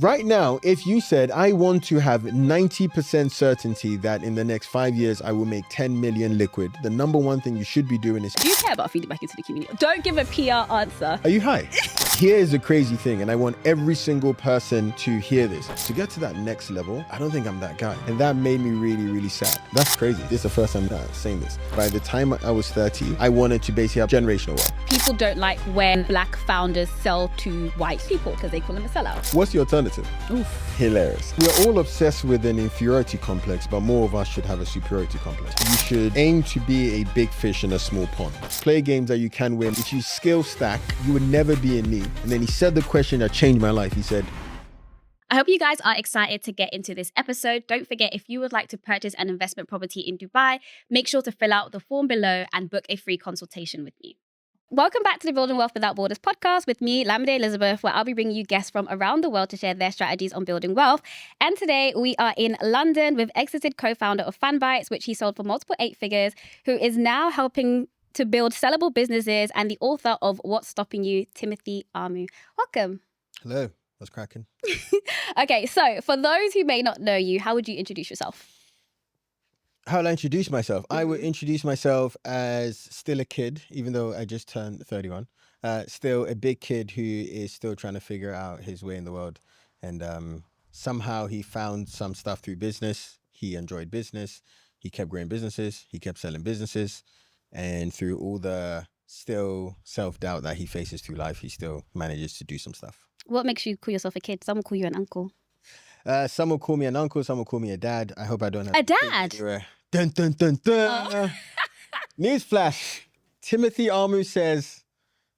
Right now, if you said, I want to have 90% certainty that in the next 5 years, I will make 10 million liquid, the number one thing you should be doing is... Do you care about feeding back into the community? Don't give a PR answer. Are you high? Here's the crazy thing, and I want every single person to hear this. To get to that next level, I don't think I'm that guy. And that made me really, really sad. That's crazy. This is the first time saying this. By the time I was 30, I wanted to basically have generational wealth. People don't like when black founders sell to white people because they call them a sellout. What's the alternative? Oof. Hilarious. We're all obsessed with an inferiority complex, but more of us should have a superiority complex. You should aim to be a big fish in a small pond. Play games that you can win. If you skill stack, you would never be in need. And then he said the question that changed my life. He said, I hope you guys are excited to get into this episode. Don't forget, if you would like to purchase an investment property in Dubai, make sure to fill out the form below and book a free consultation with me. Welcome back to the Building Wealth Without Borders podcast with me, Lámidé Elizabeth, where I'll be bringing you guests from around the world to share their strategies on building wealth. And today we are in London with exited co-founder of Fanbytes, which he sold for multiple 8 figures, who is now helping to build sellable businesses, and the author of What's Stopping You, Timothy Armoo. Welcome. hello, what's cracking? Okay, so for those who may not know you, how would you introduce yourself? How would I introduce myself? I would introduce myself as still a kid, even though I just turned 31. Still a big kid who is still trying to figure out his way in the world. And somehow he found some stuff through business. He enjoyed business. He kept growing businesses. He kept selling businesses. And through all the still self-doubt that he faces through life, he still manages to do some stuff. What makes you call yourself a kid? Some will call you an uncle. Some will call me an uncle. Some will call me a dad. I hope I don't have A dad? Dun, dun, dun, dun. Newsflash. Timothy Armoo says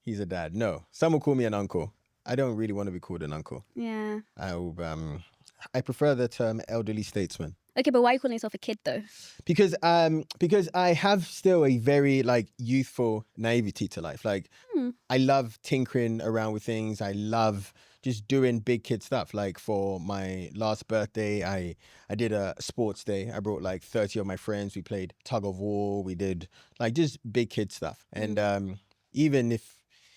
he's a dad. No, some will call me an uncle. I don't really want to be called an uncle. Yeah. I prefer the term elderly statesman. Okay, but why are you calling yourself a kid though? Because I have still a very youthful naivety to life. I love tinkering around with things. I love just doing big kid stuff. Like for my last birthday, I did a sports day. I brought 30 of my friends. We played tug of war. We did just big kid stuff. And even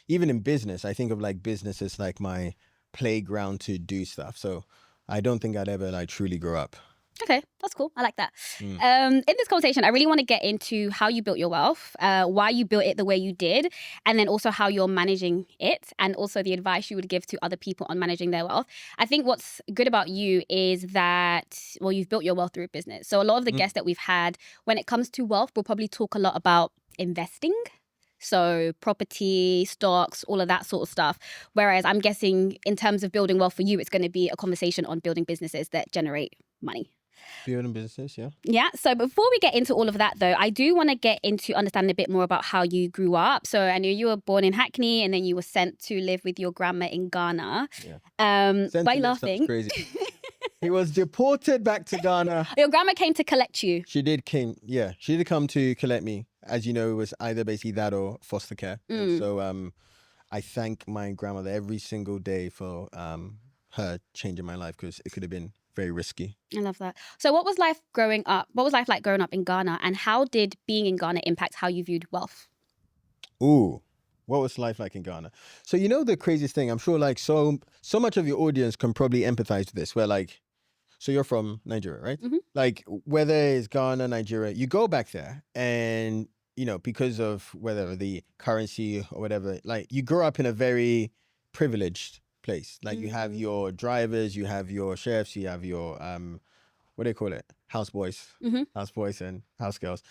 in business, I think of business as my playground to do stuff. So I don't think I'd ever truly grow up. Okay, that's cool. I like that. In this conversation, I really want to get into how you built your wealth, why you built it the way you did, and then also how you're managing it, and also the advice you would give to other people on managing their wealth. I think what's good about you is that, well, you've built your wealth through a business. So a lot of the guests that we've had, when it comes to wealth, we'll probably talk a lot about investing. So property, stocks, all of that sort of stuff. Whereas I'm guessing in terms of building wealth for you, it's going to be a conversation on building businesses that generate money. Building businesses, yeah. Yeah. So before we get into all of that, though, I do want to get into understanding a bit more about how you grew up. So I knew you were born in Hackney, and then you were sent to live with your grandma in Ghana. Yeah. Why are you laughing? Crazy. He was deported back to Ghana. Your grandma came to collect you. She did come to collect me. As you know, it was either basically that or foster care. And so I thank my grandmother every single day for her changing my life, because it could have been very risky. I love that. So what was life growing up? What was life like growing up in Ghana? And how did being in Ghana impact how you viewed wealth? Ooh, what was life like in Ghana? So the craziest thing, I'm sure so much of your audience can probably empathize with this, where so you're from Nigeria, right? Mm-hmm. Whether it's Ghana, Nigeria, you go back there and, because of whether the currency or whatever, you grow up in a very privileged place. You have your drivers, you have your chefs, you have your what do they call it? Houseboys. Houseboys and housegirls.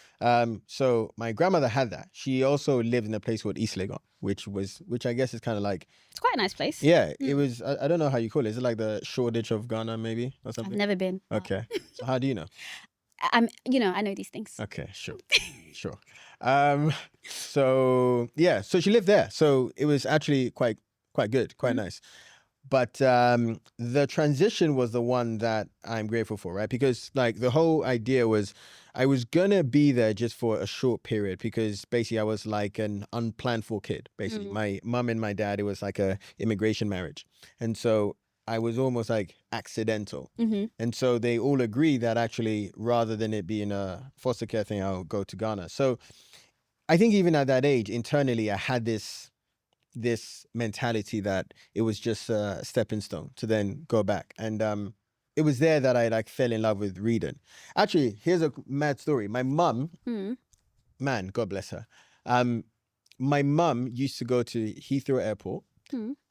So my grandmother had that. She also lived in a place called East Legon, which I guess is kind of it's quite a nice place. Yeah, it was. I don't know how you call it. Is it like the Shoreditch of Ghana, maybe, or something? I've never been. Okay. So how do you know? I know these things. Okay, sure. So she lived there. So it was actually quite good, quite nice. But the transition was the one that I'm grateful for, right? Because the whole idea was I was gonna be there just for a short period, because basically I was an unplanned for kid. Basically, my mum and my dad, it was a immigration marriage, and so I was almost accidental. And so they all agreed that actually, rather than it being a foster care thing, I'll go to Ghana. So I think even at that age, internally, I had this this mentality that it was just a stepping stone to then go back. And it was there that I like fell in love with reading. Actually, here's a mad story. My mum, man, God bless her. My mum used to go to Heathrow Airport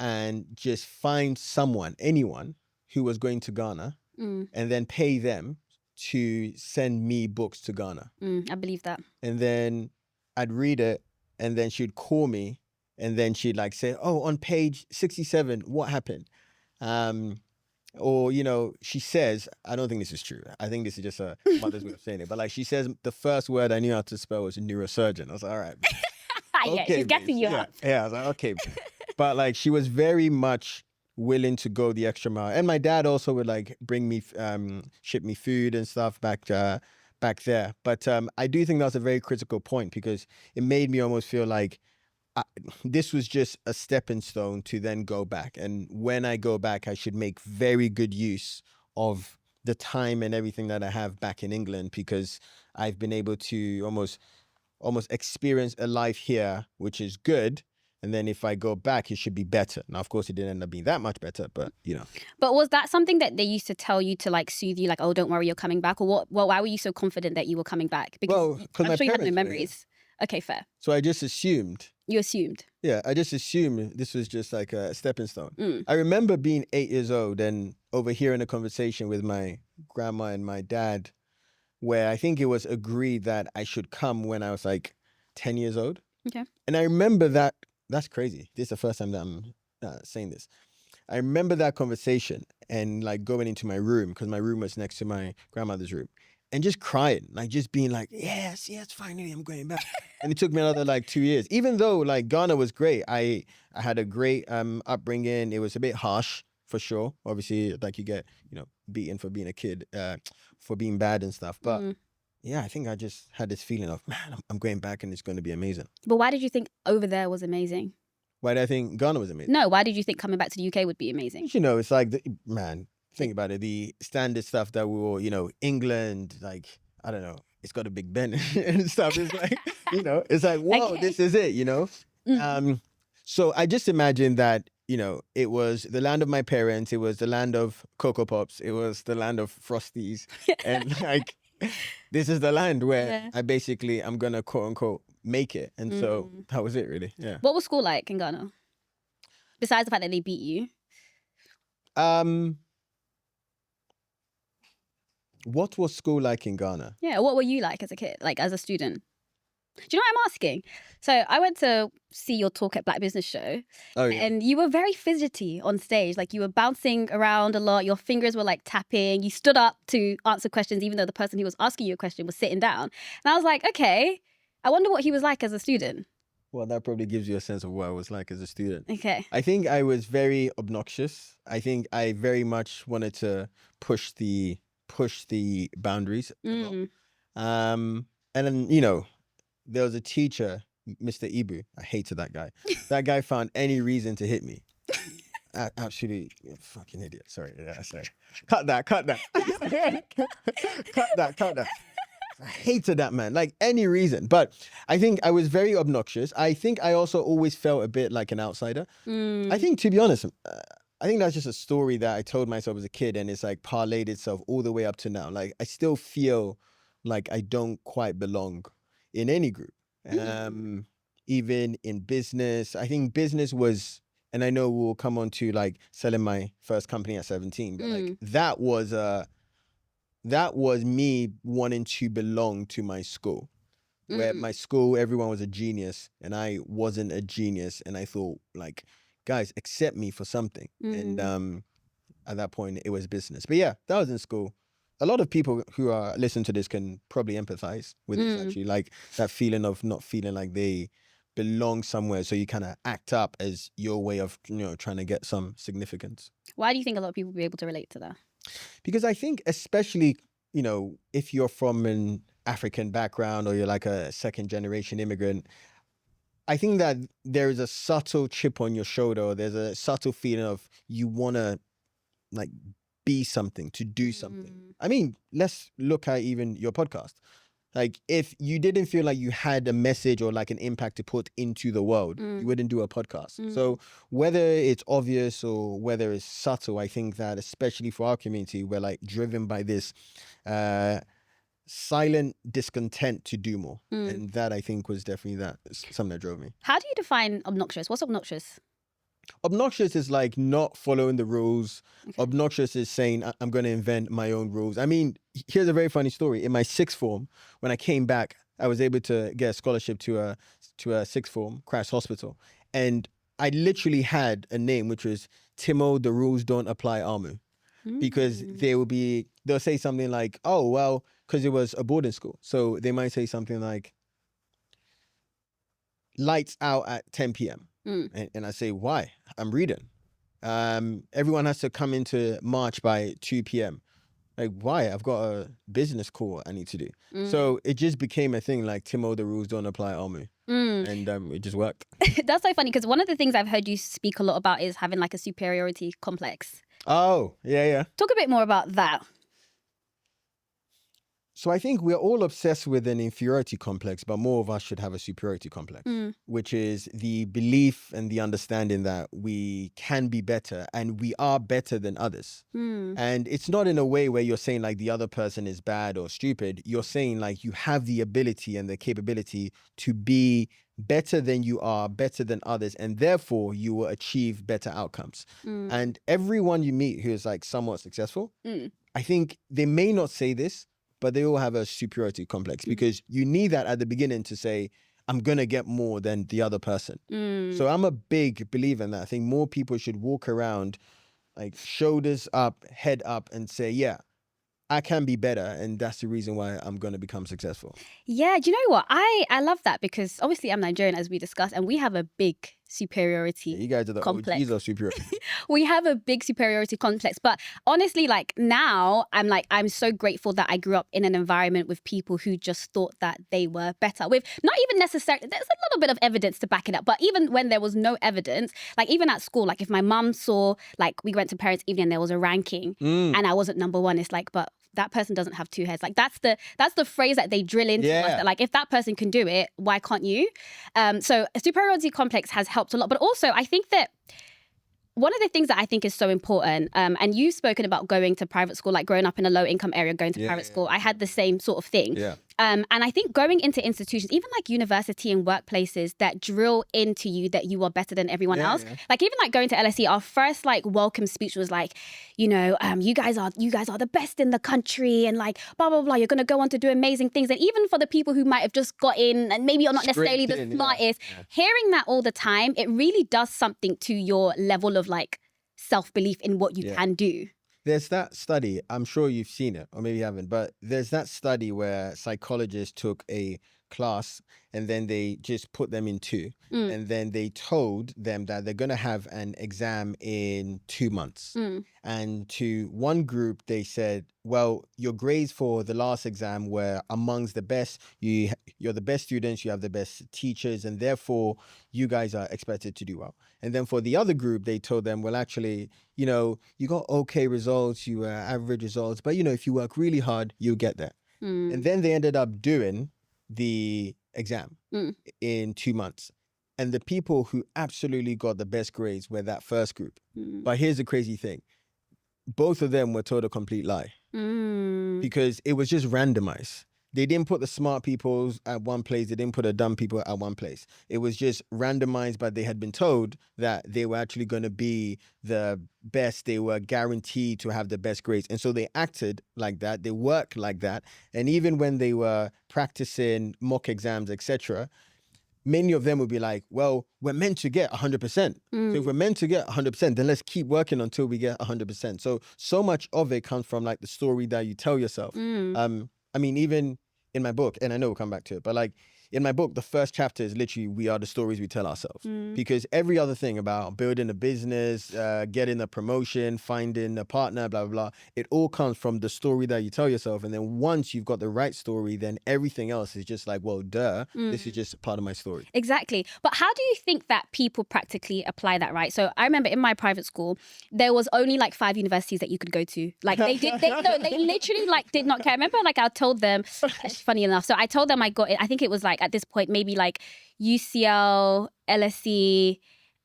and just find someone, anyone who was going to Ghana and then pay them to send me books to Ghana. I believe that. And then I'd read it and then she'd call me and then she'd like say, oh, on page 67, what happened? Or, you know, she says, I don't think this is true. I think this is just a mother's way of saying it. But like she says, the first word I knew how to spell was neurosurgeon. I was like, all right. Yeah, she's getting you up. Yeah, I was like, okay. But like she was very much willing to go the extra mile. And my dad also would like bring me, ship me food and stuff back there. But I do think that's a very critical point because it made me almost feel like this was just a stepping stone to then go back. And when I go back, I should make very good use of the time and everything that I have back in England because I've been able to almost experience a life here, which is good. And then if I go back, it should be better. Now, of course, it didn't end up being that much better, but you know. But was that something that they used to tell you to like soothe you, like, oh, don't worry, you're coming back? Or what? Well, why were you so confident that you were coming back? Because I'm sure you had no memories. Okay, fair. So I just assumed. You assumed? Yeah, I just assumed this was just like a stepping stone. I remember being 8 years old and overhearing a conversation with my grandma and my dad where I think it was agreed that I should come when I was like 10 years old. Okay. And I remember that. That's crazy. This is the first time that I'm saying this. I remember that conversation and like going into my room because my room was next to my grandmother's room and just crying, like just being like, yes, finally I'm going back. And it took me another like 2 years, even though like Ghana was great. I had a great upbringing. It was a bit harsh for sure. Obviously, like you get, you know, beaten for being a kid, for being bad and stuff. But yeah, I think I just had this feeling of, man, I'm going back and it's going to be amazing. But why did you think over there was amazing? Why did I think Ghana was amazing? No, why did you think coming back to the UK would be amazing? You know, it's like, think about it. The standard stuff that we were, you know, England, like, I don't know, it's got a Big Ben and stuff. It's like, you know, it's like, whoa, This is it, you know? So I just imagined that, you know, it was the land of my parents. It was the land of Cocoa Pops. It was the land of Frosties. And like, this is the land where I'm going to quote unquote make it. And so that was it really. Yeah. What was school like in Ghana? Besides the fact that they beat you? What was school like in Ghana? Yeah. What were you like as a kid, like as a student? Do you know what I'm asking? So I went to see your talk at Black Business Show. Oh, yeah. And you were very fidgety on stage. Like you were bouncing around a lot. Your fingers were like tapping. You stood up to answer questions, even though the person who was asking you a question was sitting down. And I was like, okay, I wonder what he was like as a student. Well, that probably gives you a sense of what I was like as a student. Okay. I think I was very obnoxious. I think I very much wanted to push the boundaries. And then, you know, there was a teacher, Mr. Ibu. I hated that guy. That guy found any reason to hit me. Absolutely fucking idiot. Sorry. Yeah, sorry. Cut that. Cut that. I hated that man, like any reason. But I think I was very obnoxious. I think I also always felt a bit like an outsider. I think, to be honest, I think that's just a story that I told myself as a kid and it's like parlayed itself all the way up to now. Like I still feel like I don't quite belong in any group, even in business. I think business was, and I know we'll come on to like selling my first company at 17, but like that was me wanting to belong to my school, where my school, everyone was a genius and I wasn't a genius. And I thought like, guys, accept me for something. And at that point it was business. But yeah, that was in school. A lot of people who are listening to this can probably empathize with this actually, like that feeling of not feeling like they belong somewhere. So you kind of act up as your way of, you know, trying to get some significance. Why do you think a lot of people will be able to relate to that? Because I think especially, you know, if you're from an African background or you're like a second generation immigrant, I think that there is a subtle chip on your shoulder. Or there's a subtle feeling of you want to like be something, to do something. I mean, let's look at even your podcast. Like, if you didn't feel like you had a message or like an impact to put into the world, you wouldn't do a podcast. So whether it's obvious or whether it's subtle, I think that especially for our community, we're like driven by this silent discontent to do more. And that, I think, was definitely something that drove me. How do you define obnoxious? What's obnoxious? Obnoxious is like not following the rules. Okay. Obnoxious is saying, I'm going to invent my own rules. I mean, here's a very funny story. In my sixth form, when I came back, I was able to get a scholarship to a sixth form, Christ Hospital. And I literally had a name, which was Timo, the rules don't apply Armoo. Because they'll say something like, oh, well, because it was a boarding school. So they might say something like, lights out at 10 p.m. And I say, why? I'm reading. Everyone has to come into March by 2 p.m. Like, why? I've got a business call I need to do. So it just became a thing like, Timo, the rules don't apply Armoo. And it just worked. That's so funny because one of the things I've heard you speak a lot about is having like a superiority complex. Oh, yeah. Talk a bit more about that. So I think we're all obsessed with an inferiority complex, but more of us should have a superiority complex, which is the belief and the understanding that we can be better and we are better than others. And it's not in a way where you're saying like the other person is bad or stupid. You're saying like you have the ability and the capability to be better than you are, better than others, and therefore you will achieve better outcomes. And everyone you meet who is like somewhat successful, I think they may not say this, but they all have a superiority complex because you need that at the beginning to say, I'm going to get more than the other person. So I'm a big believer in that. I think more people should walk around like shoulders up, head up and say, yeah, I can be better. And that's the reason why I'm going to become successful. Yeah, do you know what? I love that because obviously I'm Nigerian, as we discussed, and we have a big superiority you guys are the complex. OGs of superiority. We have a big superiority complex. But honestly, like now, I'm so grateful that I grew up in an environment with people who just thought that they were better. With not even necessarily, there's a little bit of evidence to back it up. But even when there was no evidence, like even at school, like if my mum saw, like we went to parents' evening and there was a ranking and I wasn't number one, it's like, but that person doesn't have two heads. Like that's the phrase that they drill into us. That, like if that person can do it, why can't you? So a superiority complex has helped a lot. But also I think that one of the things that I think is so important, and you've spoken about going to private school, like growing up in a low income area, going to private school. I had the same sort of thing. And I think going into institutions, even like university and workplaces that drill into you that you are better than everyone else. Like even like going to LSE, our first like welcome speech was like, you know, you guys are the best in the country and like blah, blah, blah. You're going to go on to do amazing things. And even for the people who might have just got in and maybe are not necessarily the smartest, hearing that all the time, it really does something to your level of like self-belief in what you can do. There's that study, I'm sure you've seen it, or maybe you haven't, but there's that study where psychologists took a class and then they just put them in two. And then they told them that they're going to have an exam in 2 months. And to one group, they said, well, your grades for the last exam were amongst the best. You're the best students, you have the best teachers, and therefore you guys are expected to do well. And then for the other group, they told them, well, actually, you know, you got okay results, you average results, but, you know, if you work really hard, you'll get there. And then they ended up doing the exam in 2 months. And the people who absolutely got the best grades were that first group. But here's the crazy thing. Both of them were told a complete lie because it was just randomized. They didn't put the smart people at one place. They didn't put the dumb people at one place. It was just randomized, but they had been told that they were actually going to be the best. They were guaranteed to have the best grades. And so they acted like that. They worked like that. And even when they were practicing mock exams, etc., many of them would be like, well, we're meant to get 100%. So if we're meant to get 100%, then let's keep working until we get 100%. So much of it comes from like the story that you tell yourself. I mean, even in my book, and I know we'll come back to it, but like in my book, the first chapter is literally, we are the stories we tell ourselves. Because every other thing about building a business, getting a promotion, finding a partner, blah, blah, blah, it all comes from the story that you tell yourself. And then once you've got the right story, then everything else is just like, well, duh, this is just part of my story. Exactly. But how do you think that people practically apply that, right? So I remember in my private school, there was only like 5 universities that you could go to. Like they literally like did not care. I remember like I told them, funny enough. So I told them I got it. I think it was like at this point, maybe like UCL, LSE.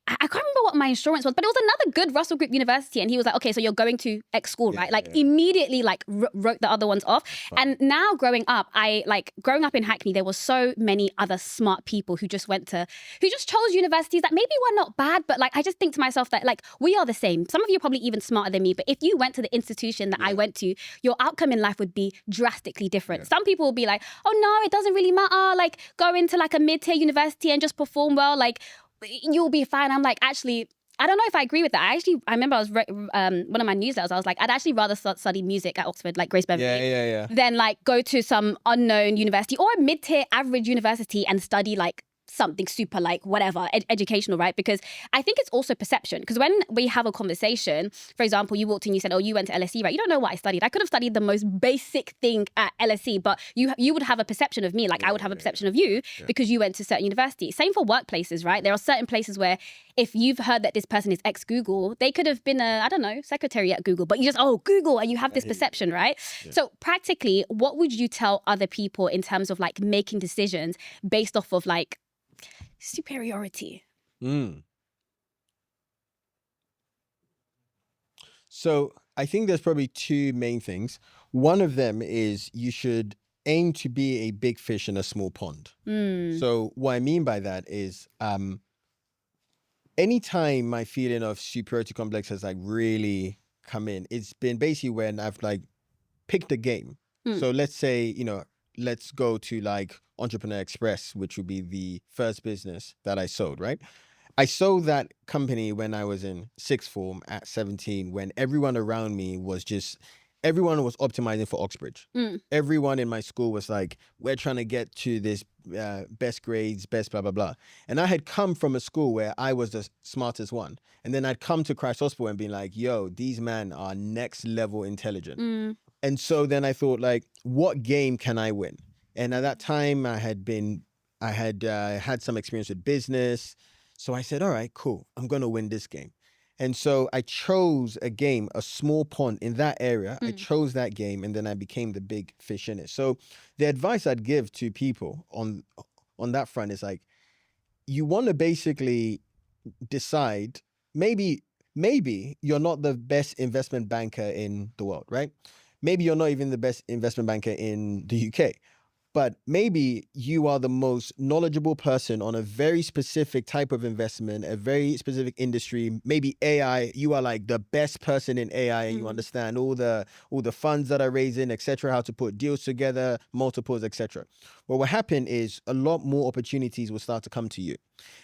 I can't remember what my insurance was, but it was another good Russell Group university. And he was like, okay, so you're going to X school, right? Like immediately like wrote the other ones off. And now growing up in Hackney, there were so many other smart people who just chose universities that maybe were not bad, but like, I just think to myself that like, we are the same. Some of you are probably even smarter than me, but if you went to the institution that I went to, your outcome in life would be drastically different. Some people will be like, oh no, it doesn't really matter. Like go into like a mid-tier university and just perform well. Like, you'll be fine. I'm like, actually, I don't know if I agree with that. I remember I was one of my newsletters. I was like, I'd actually rather study music at Oxford, like Grace Beverley, than like go to some unknown university or a mid-tier average university and study like something super like whatever educational, right? Because I think it's also perception. Because when we have a conversation, for example, you walked in, you said, oh, you went to LSE, right? You don't know what I studied. I could have studied the most basic thing at LSE, but you would have a perception of me, like I would have a perception of you because you went to certain universities. Same for workplaces, right? There are certain places where if you've heard that this person is ex-Google, they could have been a, I don't know, secretary at Google, but you just, oh, Google, and you have this perception, right? So practically, what would you tell other people in terms of like making decisions based off of like superiority? So I think there's probably 2 main things. One of them is you should aim to be a big fish in a small pond. So what I mean by that is anytime my feeling of superiority complex has like really come in, it's been basically when I've like picked a game. So let's say, let's go to like Entrepreneur Express, which would be the first business that I sold, right? I sold that company when I was in 6th form at 17, when everyone around me was everyone was optimizing for Oxbridge. Everyone in my school was like, we're trying to get to this best grades, best blah, blah, blah. And I had come from a school where I was the smartest one. And then I'd come to Christ Hospital and be like, yo, these men are next level intelligent. And so then I thought like, what game can I win? And at that time I had some experience with business. So I said, all right, cool. I'm going to win this game. And so I chose a game, a small pond in that area. I chose that game and then I became the big fish in it. So the advice I'd give to people on that front is like, you want to basically decide, maybe you're not the best investment banker in the world, right? Maybe you're not even the best investment banker in the UK. But maybe you are the most knowledgeable person on a very specific type of investment, a very specific industry. Maybe AI, you are like the best person in AI and you understand all the funds that are raising, etc., how to put deals together, multiples, etc. Well, what happened is a lot more opportunities will start to come to you.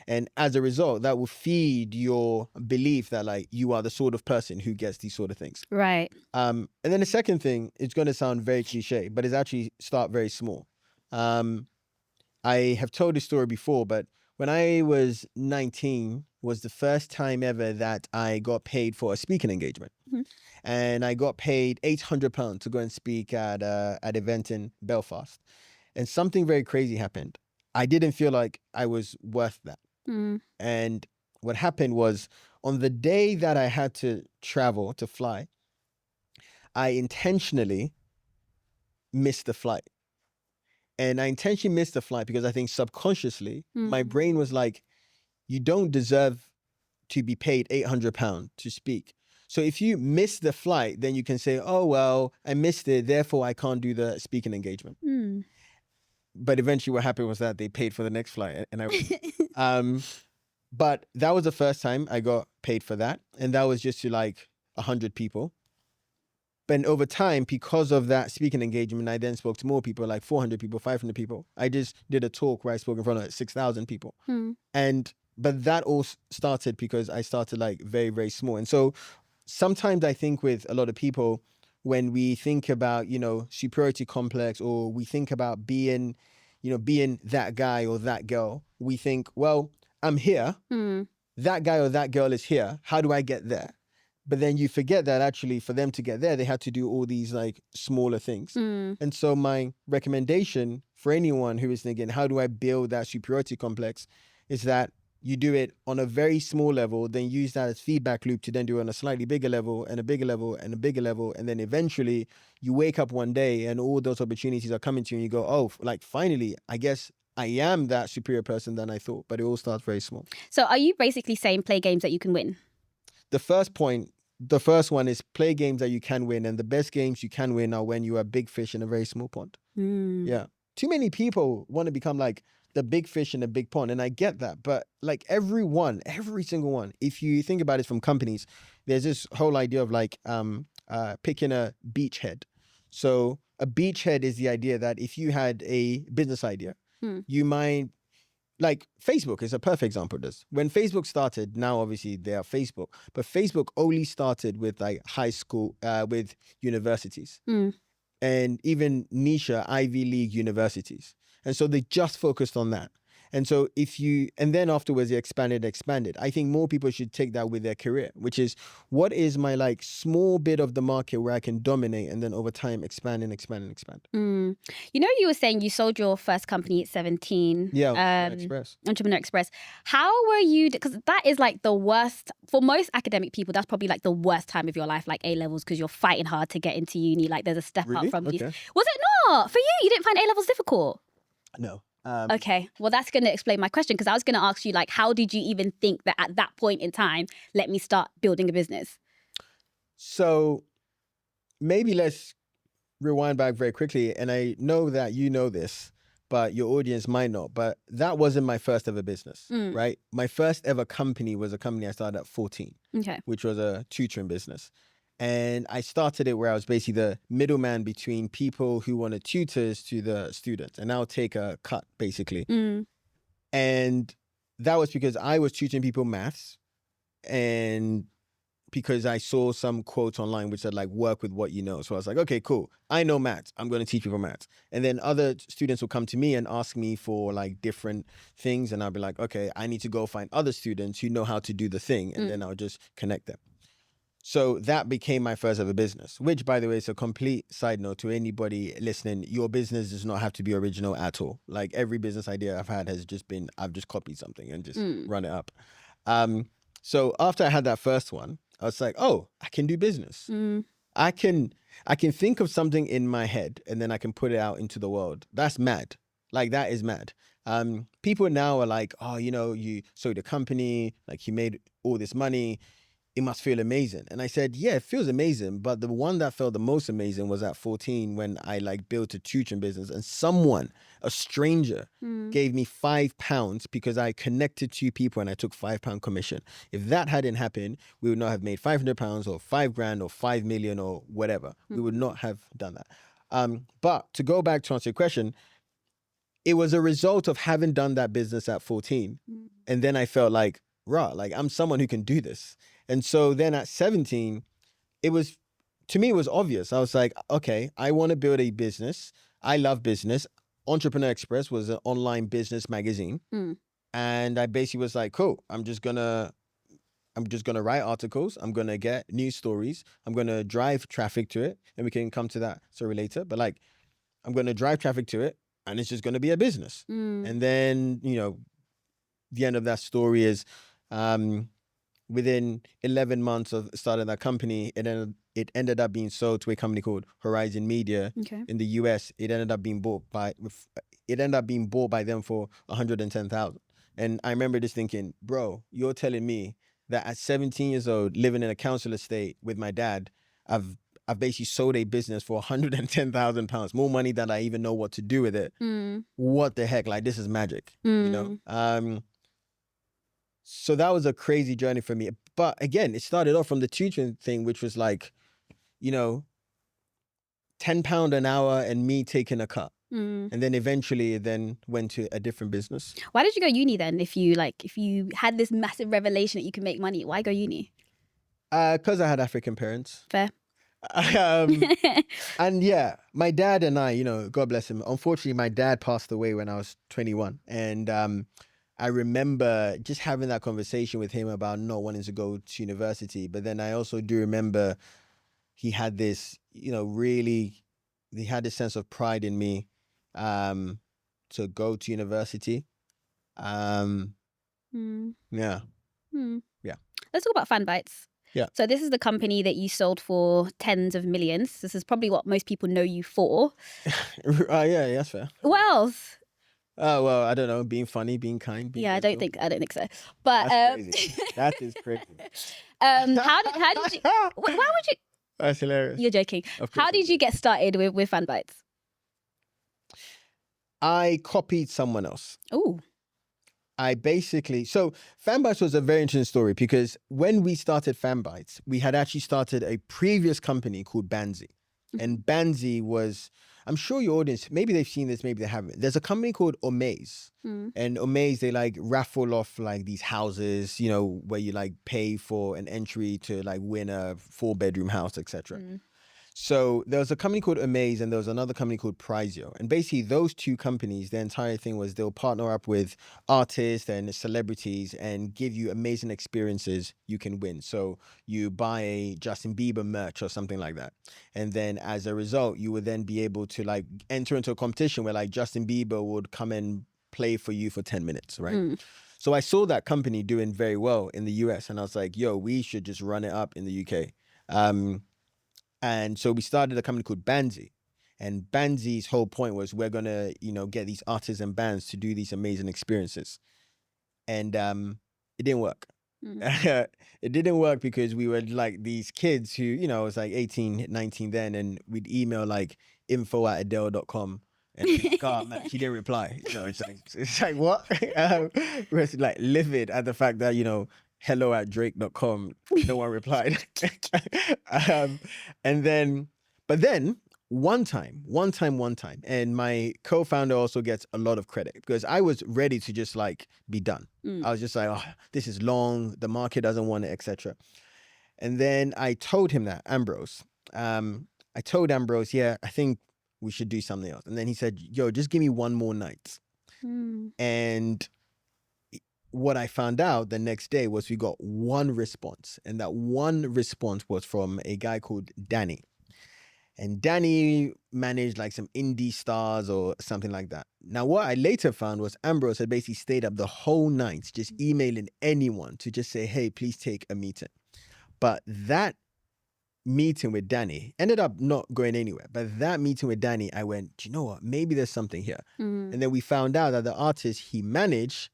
And as a result, that will feed your belief that like you are the sort of person who gets these sort of things. Right. And then the second thing, it's going to sound very cliche, but it's actually start very small. I have told this story before, but when I was 19 was the first time ever that I got paid for a speaking engagement. And I got paid £800 to go and speak at an event in Belfast. And something very crazy happened. I didn't feel like I was worth that. And what happened was on the day that I had to travel, to fly, I intentionally missed the flight. And I intentionally missed the flight because I think subconsciously, my brain was like, you don't deserve to be paid £800 to speak. So if you miss the flight, then you can say, oh, well, I missed it, therefore I can't do the speaking engagement. But eventually what happened was that they paid for the next flight. And but that was the first time I got paid for that. And that was just to like 100 people. But over time, because of that speaking engagement, I then spoke to more people, like 400 people, 500 people. I just did a talk where I spoke in front of 6,000 people. But that all started because I started like very, very small. And so sometimes I think with a lot of people, when we think about, superiority complex, or we think about being, being that guy or that girl, we think, well, I'm here. That guy or that girl is here. How do I get there? But then you forget that actually for them to get there, they had to do all these like smaller things. And so my recommendation for anyone who is thinking, how do I build that superiority complex, is that you do it on a very small level, then use that as feedback loop to then do it on a slightly bigger level and a bigger level and a bigger level. And then eventually you wake up one day and all those opportunities are coming to you and you go, oh, like finally, I guess I am that superior person than I thought. But it all starts very small. So are you basically saying play games that you can win? The first one is play games that you can win. And the best games you can win are when you are a big fish in a very small pond. Yeah. Too many people want to become like the big fish in a big pond. And I get that. But like every single one, if you think about it from companies, there's this whole idea of like picking a beachhead. So a beachhead is the idea that if you had a business idea, you might, like Facebook is a perfect example of this. When Facebook started, now obviously they are Facebook, but Facebook only started with like high school, with universities. And even niche Ivy League universities. And so they just focused on that. And so and then afterwards they expanded. I think more people should take that with their career, which is, what is my like small bit of the market where I can dominate and then over time expand and expand and expand. You were saying you sold your first company at 17. Yeah, Entrepreneur Express. How were you, because that is like the worst, for most academic people, that's probably like the worst time of your life, like A-levels, because you're fighting hard to get into uni. Like there's a step up from these. Was it not? For you? You didn't find A-levels difficult? No. Okay, well, that's going to explain my question, because I was going to ask you, like, how did you even think that at that point in time, let me start building a business? So maybe let's rewind back very quickly. And I know that you know this, but your audience might not. But that wasn't my first ever business, right? My first ever company was a company I started at 14, which was a tutoring business. And I started it where I was basically the middleman between people who wanted tutors to the students. And I'll take a cut, basically. And that was because I was tutoring people maths. And because I saw some quotes online which said, like, work with what you know. So I was like, okay, cool. I know maths. I'm going to teach people maths. And then other students will come to me and ask me for, like, different things. And I'll be like, okay, I need to go find other students who know how to do the thing. And then I'll just connect them. So that became my first ever business, which, by the way, is a complete side note to anybody listening. Your business does not have to be original at all. Like every business idea I've had has just been, I've just copied something and just run it up. So after I had that first one, I was like, oh, I can do business. I can think of something in my head and then I can put it out into the world. That's mad. Like that is mad. People now are like, oh, you sold a company, like you made all this money. It must feel amazing. And I said, yeah, it feels amazing. But the one that felt the most amazing was at 14 when I like built a tutoring business and someone, a stranger, gave me £5 because I connected two people and I took £5 commission. If that hadn't happened, we would not have made £500 or $5,000 or 5 million or whatever. We would not have done that. But to go back to answer your question, it was a result of having done that business at 14. And then I felt like, like I'm someone who can do this. And so then at 17, it was obvious. I was like, okay, I want to build a business. I love business. Entrepreneur Express was an online business magazine. And I basically was like, cool, I'm just gonna write articles. I'm gonna get news stories. I'm gonna drive traffic to it. And we can come to that story later. But like, I'm gonna drive traffic to it and it's just gonna be a business. And then, the end of that story is, within 11 months of starting that company, it ended up being sold to a company called Horizon Media in the US. It ended up being bought by them for $110,000. And I remember just thinking, bro, you're telling me that at 17 years old, living in a council estate with my dad, I've basically sold a business for £110,000, more money than I even know what to do with it. What the heck? Like, this is magic, So that was a crazy journey for me. But again, it started off from the tutoring thing, which was like, £10 an hour and me taking a cut. And then eventually it then went to a different business. Why did you go uni then? If you had this massive revelation that you could make money, why go uni? Because I had African parents. Fair. And yeah, my dad and I, you know, God bless him. Unfortunately, my dad passed away when I was 21. And I remember just having that conversation with him about not wanting to go to university. But then I also do remember he had this, you know, really, he had this sense of pride in me to go to university. Yeah. Yeah. Let's talk about Fanbytes. Yeah. So this is the company that you sold for tens of millions. This is probably what most people know you for. Yeah, that's fair. What else? Oh, well, I don't know. Being funny, being kind. Being I don't think so. But that's crazy. That is crazy. how did you? Why would you? That's hilarious. You're joking. How did you get started with Fanbytes? I copied someone else. Oh. So Fanbytes was a very interesting story because when we started Fanbytes, we had actually started a previous company called Banzi. And Banzi was, I'm sure your audience, maybe they've seen this, maybe they haven't. There's a company called Omaze. And Omaze, they like raffle off like these houses, you know, where you like pay for an entry to like win a 4-bedroom house, etc. So there was a company called Amaze and there was another company called Prizeo. And basically those two companies, their entire thing was they'll partner up with artists and celebrities and give you amazing experiences you can win. So you buy a Justin Bieber merch or something like that. And then as a result, you would then be able to like enter into a competition where like Justin Bieber would come and play for you for 10 minutes, right? So I saw that company doing very well in the US and I was like, yo, we should just run it up in the UK. And so we started a company called Banzi. And Banzi's whole point was we're going to, you know, get these artists and bands to do these amazing experiences. And it didn't work. It didn't work because we were like these kids who, you know, I was like 18, 19 then, and we'd email like info@adele.com. And God, man, she didn't reply. You know, it's like what? We're like livid at the fact that, you know, hello@drake.com, no one replied. But then one time, and my co-founder also gets a lot of credit because I was ready to just like be done. I was just like, oh, this is long, the market doesn't want it, etc. And then I told him that, Ambrose. I told Ambrose, yeah, I think we should do something else. And then he said, yo, just give me one more night. And what I found out the next day was we got one response. And that one response was from a guy called Danny. And Danny managed like some indie stars or something like that. Now, what I later found was Ambrose had basically stayed up the whole night just emailing anyone to just say, hey, please take a meeting. But that meeting with Danny ended up not going anywhere. But that meeting with Danny, I went, do you know what? Maybe there's something here. And then we found out that the artist he managed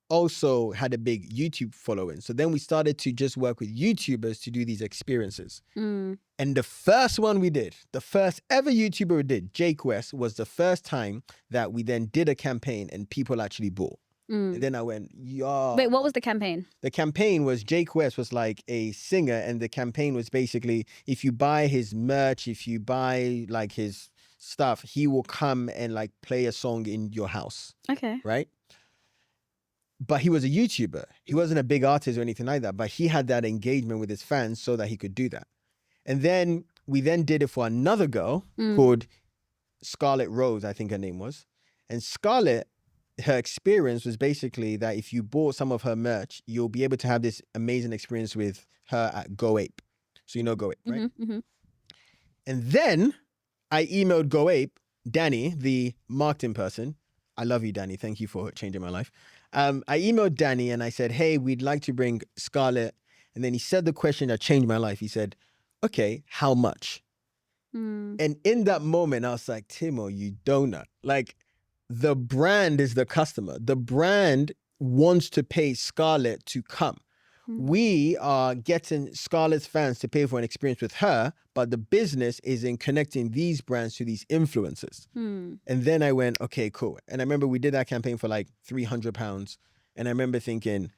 also had a big YouTube following. So then we started to just work with YouTubers to do these experiences. And the first one we did, the first ever YouTuber we did, Jake West, was the first time that we then did a campaign and people actually bought. And then I went, yo. Wait, what was the campaign? The campaign was Jake West was like a singer, and the campaign was basically if you buy his merch, if you buy like his stuff, he will come and like play a song in your house. Okay. Right? But he was a YouTuber. He wasn't a big artist or anything like that, but he had that engagement with his fans so that he could do that. And then we then did it for another girl called Scarlett Rose, I think her name was. And Scarlett, her experience was basically that if you bought some of her merch, you'll be able to have this amazing experience with her at Go Ape. So you know Go Ape, right? And then I emailed Go Ape, Danny, the marketing person. I love you, Danny. Thank you for changing my life. I emailed Danny and I said, hey, we'd like to bring Scarlett. And then he said the question that changed my life. He said, okay, how much? And in that moment, I was like, Timo, you donut. Like, the brand is the customer. The brand wants to pay Scarlett to come. We are getting Scarlett's fans to pay for an experience with her, but the business is in connecting these brands to these influencers. And then I went, okay, cool. And I remember we did that campaign for like £300. And I remember thinking,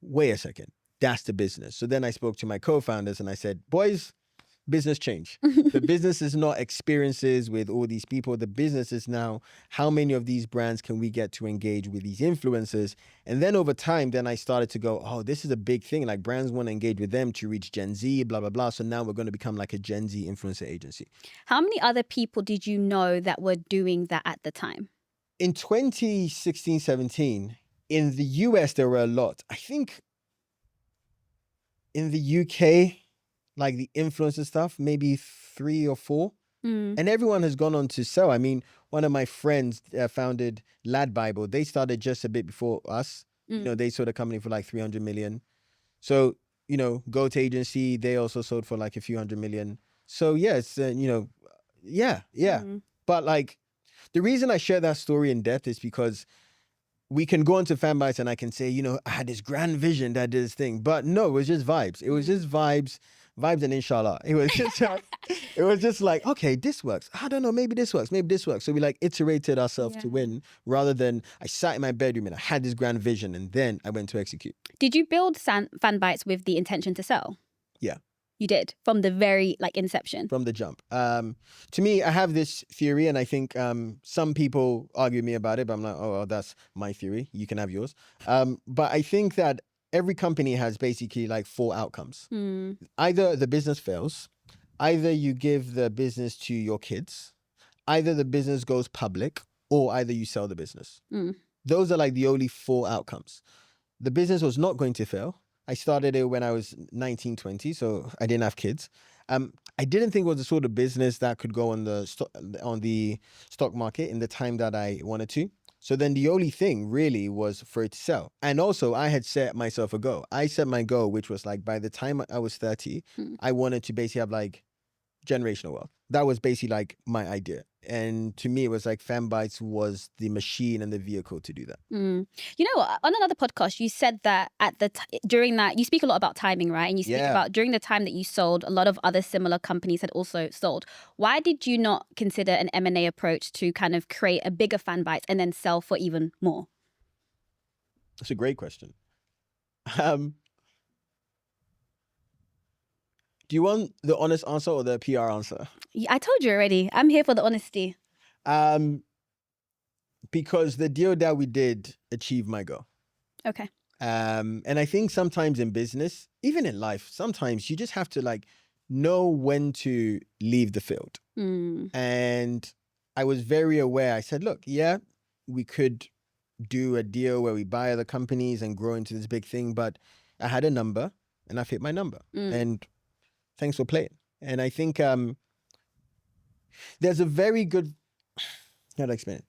wait a second, that's the business. So then I spoke to my co-founders and I said, boys, business change. The business is not experiences with all these people. The business is now how many of these brands can we get to engage with these influencers? And then over time, then I started to go, oh, this is a big thing. Like brands want to engage with them to reach Gen Z, blah, blah, blah. So now we're going to become like a Gen Z influencer agency. How many other people did you know that were doing that at the time? In 2016, 17, in the US, there were a lot. I think in the UK, like the influencer stuff, maybe 3 or 4. And everyone has gone on to sell. I mean, one of my friends founded Lad Bible. They started just a bit before us. You know, they sold a company for like 300 million. So, you know, Goat Agency, they also sold for like a few hundred million. So yes, you know, yeah. But like, the reason I share that story in depth is because we can go into Fanbytes and I can say, you know, I had this grand vision that did this thing. But no, it was just vibes. It was just vibes and inshallah. It was just it was just like, okay, this works. I don't know, maybe this works, maybe this works. So we like iterated ourselves to win rather than I sat in my bedroom and I had this grand vision and then I went to execute. Did you build Fanbytes with the intention to sell? Yeah. You did, from the very inception? From the jump. To me, I have this theory and I think some people argue with me about it, but I'm like, oh, well, that's my theory. You can have yours. But I think that every company has basically like 4 outcomes. Either the business fails, either you give the business to your kids, either the business goes public, or either you sell the business. Those are like the only 4 outcomes. The business was not going to fail. I started it when I was 19, 20, so I didn't have kids. I didn't think it was the sort of business that could go on the stock market in the time that I wanted to. So then the only thing really was for it to sell. And also I had set myself a goal. I set my goal, which was like by the time I was 30, I wanted to basically have like generational wealth. That was basically like my idea. And to me, it was like Fanbytes was the machine and the vehicle to do that. You know, on another podcast, you said that during that, you speak a lot about timing, right? And you speak about during the time that you sold, a lot of other similar companies had also sold. Why did you not consider an M&A approach to kind of create a bigger Fanbytes and then sell for even more? That's a great question. Do you want the honest answer or the PR answer? I told you already. I'm here for the honesty. Because the deal that we did achieved my goal. Okay. And I think sometimes in business, even in life, sometimes you just have to like know when to leave the field. And I was very aware. I said, look, yeah, we could do a deal where we buy other companies and grow into this big thing, but I had a number and I've hit my number. And thanks for playing. And I think there's a very good, how do I explain it?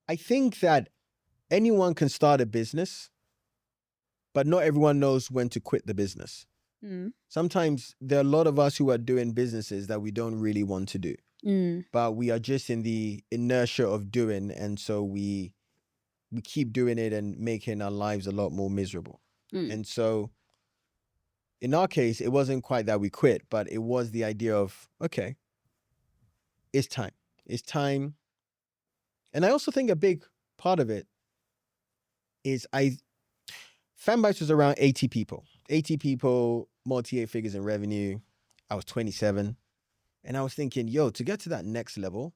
I think that anyone can start a business, but not everyone knows when to quit the business. Sometimes there are a lot of us who are doing businesses that we don't really want to do, but we are just in the inertia of doing. And so we keep doing it and making our lives a lot more miserable. And so in our case, it wasn't quite that we quit, but it was the idea of, okay, it's time. It's time. And I also think a big part of it is Fanbytes was around 80 people. 80 people, multi-8 figures in revenue. I was 27. And I was thinking, yo, to get to that next level,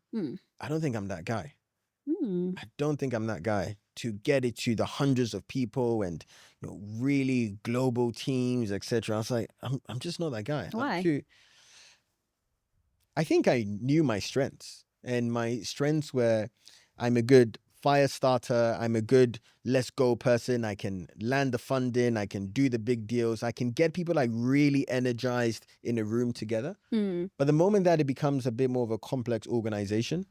I don't think I'm that guy. I don't think I'm that guy to get it to the hundreds of people and, you know, really global teams, etc. I was like, I'm just not that guy. Why? I think I knew my strengths, and my strengths were I'm a good fire starter. I'm a good let's go person. I can land the funding. I can do the big deals. I can get people like really energized in a room together. But the moment that it becomes a bit more of a complex organization,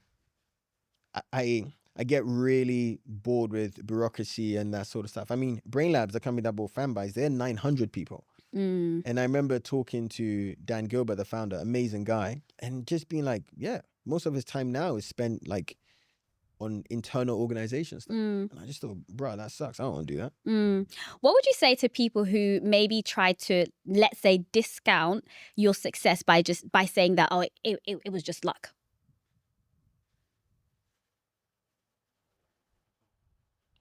I get really bored with bureaucracy and that sort of stuff. I mean, Brain Labs, the company that bought Fanbytes, they're 900 people. And I remember talking to Dan Gilbert, the founder, amazing guy, and just being like, yeah, most of his time now is spent like on internal organization stuff. And I just thought, bro, that sucks. I don't want to do that. What would you say to people who maybe try to, let's say, discount your success by saying that, oh, it was just luck?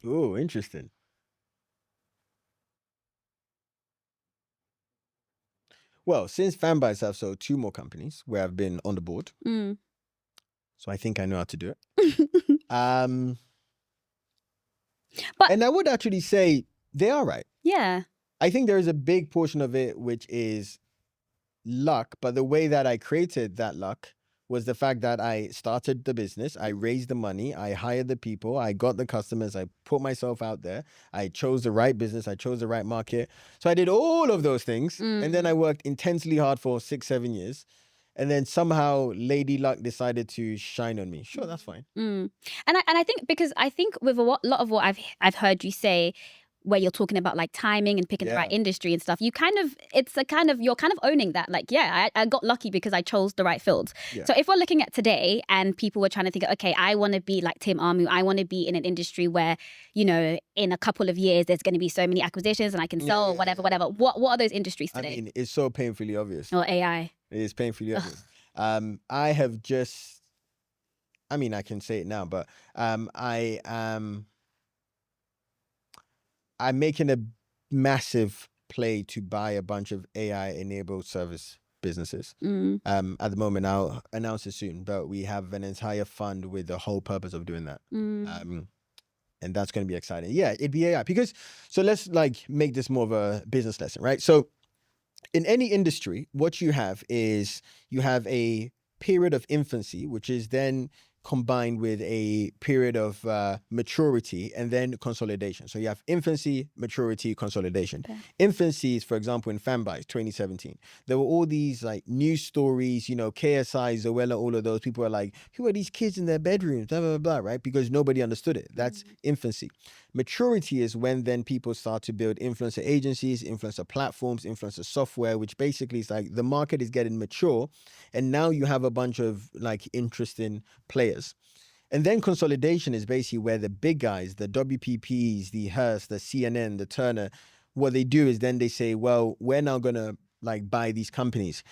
Oh, interesting. Well, since Fanbytes, I've sold 2 more companies where I've been on the board. Mm. So I think I know how to do it. And I would actually say they are right. Yeah. I think there is a big portion of it which is luck, but the way that I created that luck was the fact that I started the business, I raised the money, I hired the people, I got the customers, I put myself out there, I chose the right business, I chose the right market. So I did all of those things, and then I worked intensely hard for 6-7 years. And then somehow Lady Luck decided to shine on me. Sure, that's fine. And I think, because I think with a lot of what I've heard you say, where you're talking about like timing and picking the right industry and stuff, you're kind of owning that. Like, I got lucky because I chose the right field. Yeah. So if we're looking at today and people were trying to think, okay, I want to be like Tim Armoo, I want to be in an industry where, you know, in a couple of years there's going to be so many acquisitions and I can sell whatever. What are those industries today? I mean, it's so painfully obvious. Or AI. It is painfully obvious. I have just, I mean, I can say it now, but I'm making a massive play to buy a bunch of AI-enabled service businesses. At the moment, I'll announce it soon, but we have an entire fund with the whole purpose of doing that. And that's going to be exciting. Yeah, it'd be AI. So let's like make this more of a business lesson, right? So in any industry, what you have is you have a period of infancy, which is then combined with a period of maturity and then consolidation. So you have infancy, maturity, consolidation. Okay. Infancy is, for example, in Fanbytes 2017, there were all these like news stories, you know, KSI, Zoella, all of those people are like, who are these kids in their bedrooms, blah, blah, blah, right? Because nobody understood it. That's infancy. Maturity is when then people start to build influencer agencies, influencer platforms, influencer software, which basically is like the market is getting mature. And now you have a bunch of like interesting players. And then consolidation is basically where the big guys, the WPPs, the Hearst, the CNN, the Turner, what they do is then they say, well, we're now going to like buy these companies.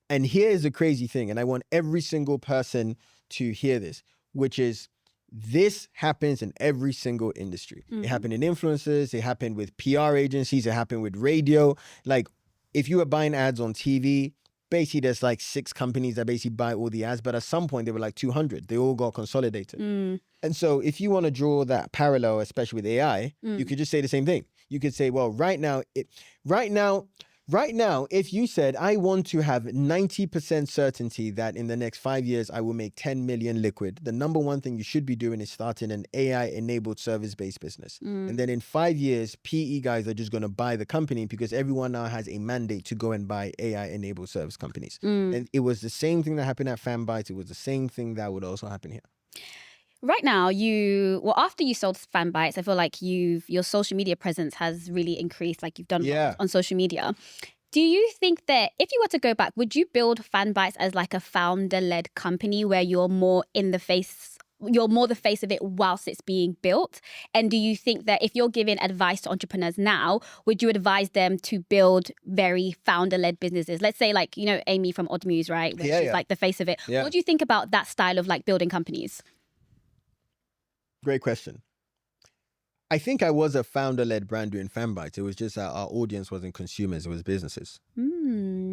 And here is the crazy thing. And I want every single person to hear this, which is this happens in every single industry. It happened in influencers. It happened with PR agencies. It happened with radio. Like if you were buying ads on TV, basically there's like 6 companies that basically buy all the ads, but at some point they were like 200. They all got consolidated. And so if you want to draw that parallel, especially with AI, you could just say the same thing. You could say, well, right now, if you said, I want to have 90% certainty that in the next 5 years, I will make 10 million liquid, the number one thing you should be doing is starting an AI-enabled service-based business. And then in 5 years, PE guys are just going to buy the company because everyone now has a mandate to go and buy AI-enabled service companies. And it was the same thing that happened at Fanbytes. It was the same thing that would also happen here. Right now, after you sold Fanbytes, I feel like your social media presence has really increased, like you've done on social media. Do you think that if you were to go back, would you build Fanbytes as like a founder-led company where you're more the face of it whilst it's being built? And do you think that if you're giving advice to entrepreneurs now, would you advise them to build very founder-led businesses? Let's say like, you know, Amy from Odd Muse, right? Where she's like the face of it. Yeah. What do you think about that style of like building companies? Great question. I think I was a founder-led brand doing Fanbytes. It was just that our audience wasn't consumers, it was businesses.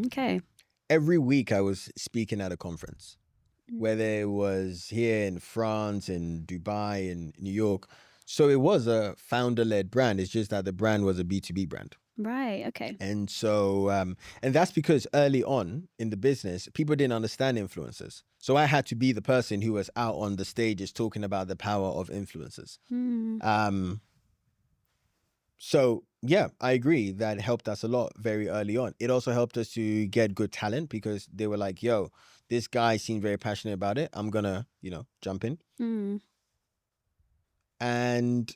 Okay. Every week I was speaking at a conference, whether it was here in France, in Dubai, in New York. So it was a founder-led brand. It's just that the brand was a B2B brand. Right, okay. And so, and that's because early on in the business, people didn't understand influencers. So I had to be the person who was out on the stages talking about the power of influencers. So yeah, I agree that helped us a lot very early on. It also helped us to get good talent because they were like, yo, this guy seemed very passionate about it. I'm gonna, jump in. And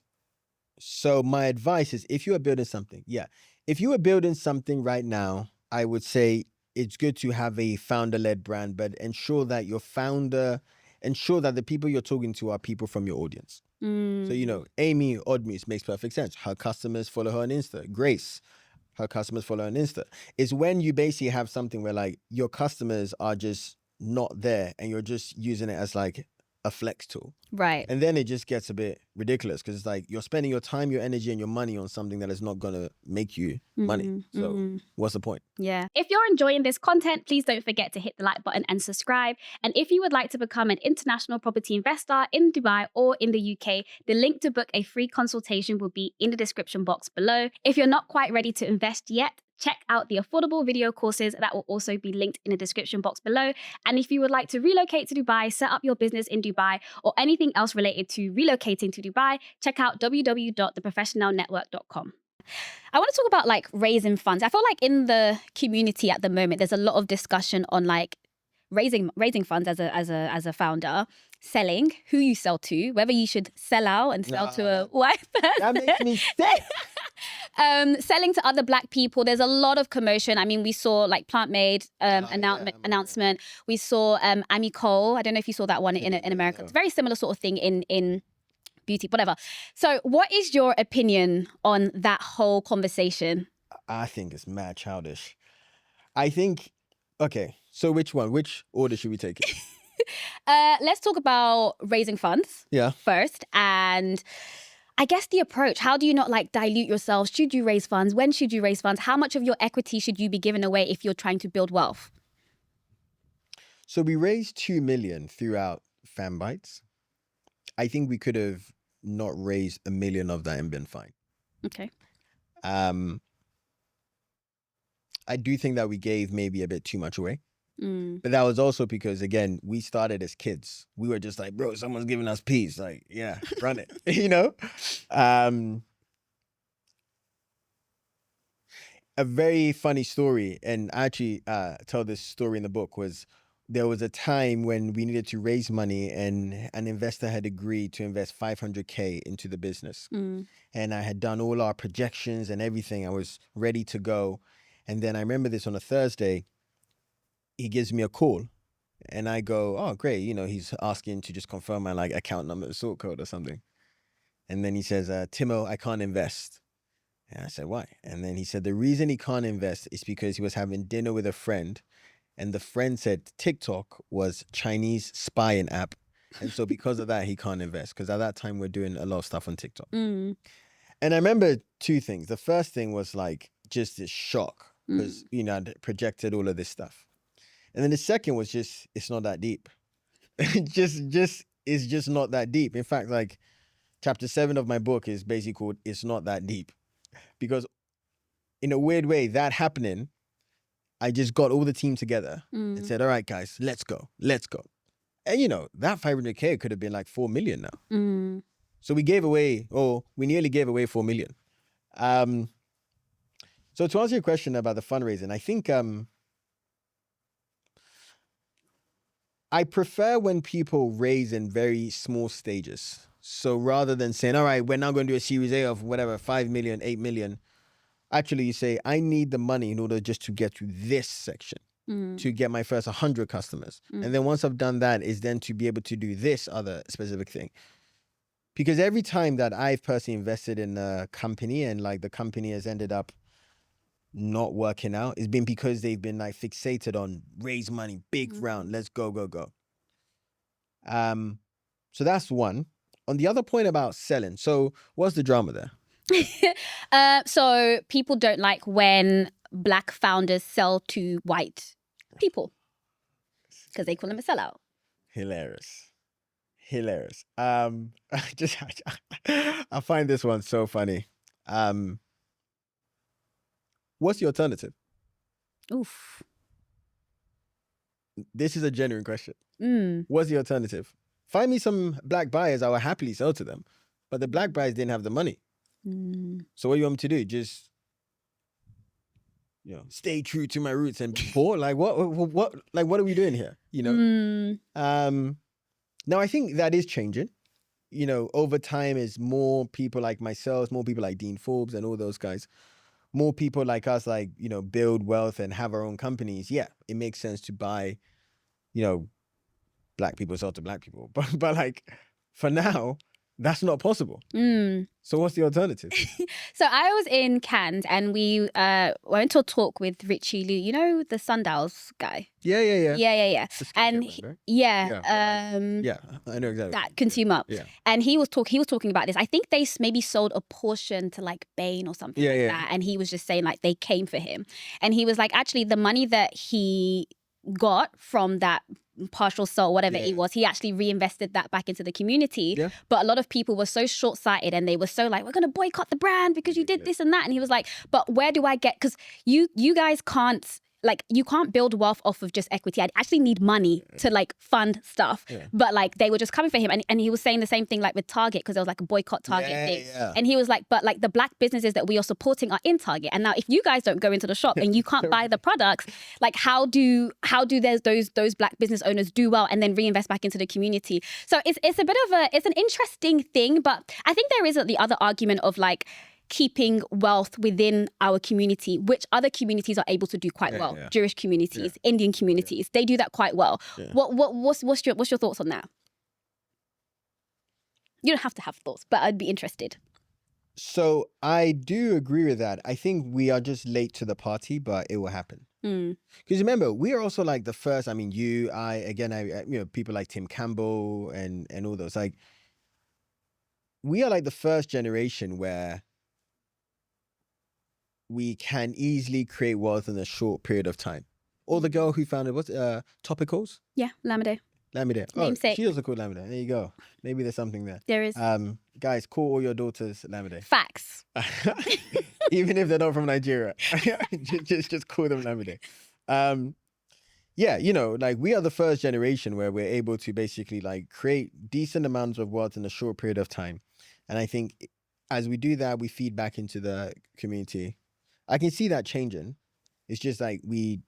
so my advice is if you are building something, if you are building something right now, I would say it's good to have a founder-led brand, but ensure that the people you're talking to are people from your audience. So, Amy Oddmuse makes perfect sense. Her customers follow her on Insta. Grace, her customers follow her on Insta. It's when you basically have something where like your customers are just not there and you're just using it as like a flex tool. Right. And then it just gets a bit ridiculous because it's like you're spending your time, your energy, and your money on something that is not going to make you money. So what's the point? Yeah. If you're enjoying this content, please don't forget to hit the like button and subscribe. And if you would like to become an international property investor in Dubai or in the UK, the link to book a free consultation will be in the description box below. If you're not quite ready to invest yet, check out the affordable video courses that will also be linked in the description box below. And if you would like to relocate to Dubai, set up your business in Dubai, or anything else related to relocating to Dubai, check out www.theprofessionalnetwork.com. I want to talk about like raising funds. I feel like in the community at the moment, there's a lot of discussion on like raising funds as a founder, selling, who you sell to, whether you should sell out and sell to a wife. That makes me sick. Selling to other Black people. There's a lot of commotion. I mean, we saw like Plant Made announcement. We saw Amy Cole. I don't know if you saw that one in America. It's a very similar sort of thing in beauty, whatever. So what is your opinion on that whole conversation? I think it's mad childish. I think, okay, so which order should we take it? Let's talk about raising funds first. And I guess the approach, how do you not like dilute yourself? Should you raise funds? When should you raise funds? How much of your equity should you be giving away if you're trying to build wealth? So we raised 2 million throughout Fanbytes. I think we could have not raised 1 million of that and been fine. Okay. I do think that we gave maybe a bit too much away. But that was also because, again, we started as kids. We were just like, bro, someone's giving us peace. Like, yeah, run it, you know? A very funny story, and I actually tell this story in the book, was there was a time when we needed to raise money and an investor had agreed to invest 500K into the business. And I had done all our projections and everything. I was ready to go. And then I remember this on a Thursday. He gives me a call and I go, oh, great. You know, he's asking to just confirm my like account number, sort code or something. And then he says, Timo, I can't invest. And I said, why? And then he said, the reason he can't invest is because he was having dinner with a friend. And the friend said TikTok was Chinese spying app. And so because of that, he can't invest. Because at that time, we're doing a lot of stuff on TikTok. And I remember two things. The first thing was like just this shock because, you know, I'd projected all of this stuff. And then the second was just, it's not that deep. It's just not that deep. In fact, like chapter 7 of my book is basically called It's Not That Deep. Because in a weird way, that happening, I just got all the team together and said, all right, guys, let's go. And you know, that 500K could have been like 4 million now. So we nearly gave away 4 million. So to answer your question about the fundraising, I think I prefer when people raise in very small stages. So rather than saying, all right, we're now going to do a series A of whatever, 5 million, 8 million. Actually, you say, I need the money in order just to get to this section, to get my first 100 customers. And then once I've done that is then to be able to do this other specific thing. Because every time that I've personally invested in a company and like the company has ended up not working out, it's been because they've been like fixated on raise money, big round, let's go. So that's one. On the other point about selling, so what's the drama there? So people don't like when Black founders sell to white people because they call them a sellout. Hilarious. I find this one so funny. What's the alternative? Oof. This is a genuine question. What's the alternative? Find me some Black buyers, I will happily sell to them. But the Black buyers didn't have the money. So what do you want me to do? Just, you know, stay true to my roots and before? Like what are we doing here? You know? Now I think that is changing. You know, over time as more people like myself, more people like Dean Forbes and all those guys, more people like us, like, you know, build wealth and have our own companies. Yeah, it makes sense to buy, you know, Black people sell to Black people. But like for now, that's not possible. Mm. So what's the alternative? So I was in Cannes and we went to a talk with Richie Liu. You know the Sundials guy? Yeah. Yeah. And Right? yeah, Yeah, I know exactly. that consumer. Yeah. And he was talking about this. I think they maybe sold a portion to like Bain or something like that. And he was just saying like they came for him. And he was like, actually the money that he got from that partial sale, whatever it was, he actually reinvested that back into the community. Yeah. But a lot of people were so short-sighted and they were so like, we're going to boycott the brand because you did this and that. And he was like, but where do I get, because you guys can't, like, you can't build wealth off of just equity. I actually need money to like fund stuff. But like they were just coming for him. And he was saying the same thing like with Target, because there was like a boycott Target thing. And he was like, but like the black businesses that we are supporting are in Target. And now if you guys don't go into the shop and you can't buy the products, like how do those black business owners do well and then reinvest back into the community? So it's a bit of it's an interesting thing, but I think there is the other argument of like, keeping wealth within our community, which other communities are able to do quite well. Jewish communities, Indian communities, they do that quite well. What's your thoughts on that? You don't have to have thoughts, but I'd be interested. So I do agree with that. I think we are just late to the party, but it will happen. Because remember, we are also like the first. I mean, you, I, people like Tim Campbell and all those. Like, we are like the first generation where we can easily create wealth in a short period of time. Or the girl who founded Topicals? Yeah, Lámidé. Oh, she also called Lámidé. There you go. Maybe there's something there. There is. Guys, call all your daughters Lámidé. Facts. Even if they're not from Nigeria. just call them Lámidé. Yeah, you know, like we are the first generation where we're able to basically like create decent amounts of wealth in a short period of time. And I think as we do that, we feed back into the community. I can see that changing. It's just like we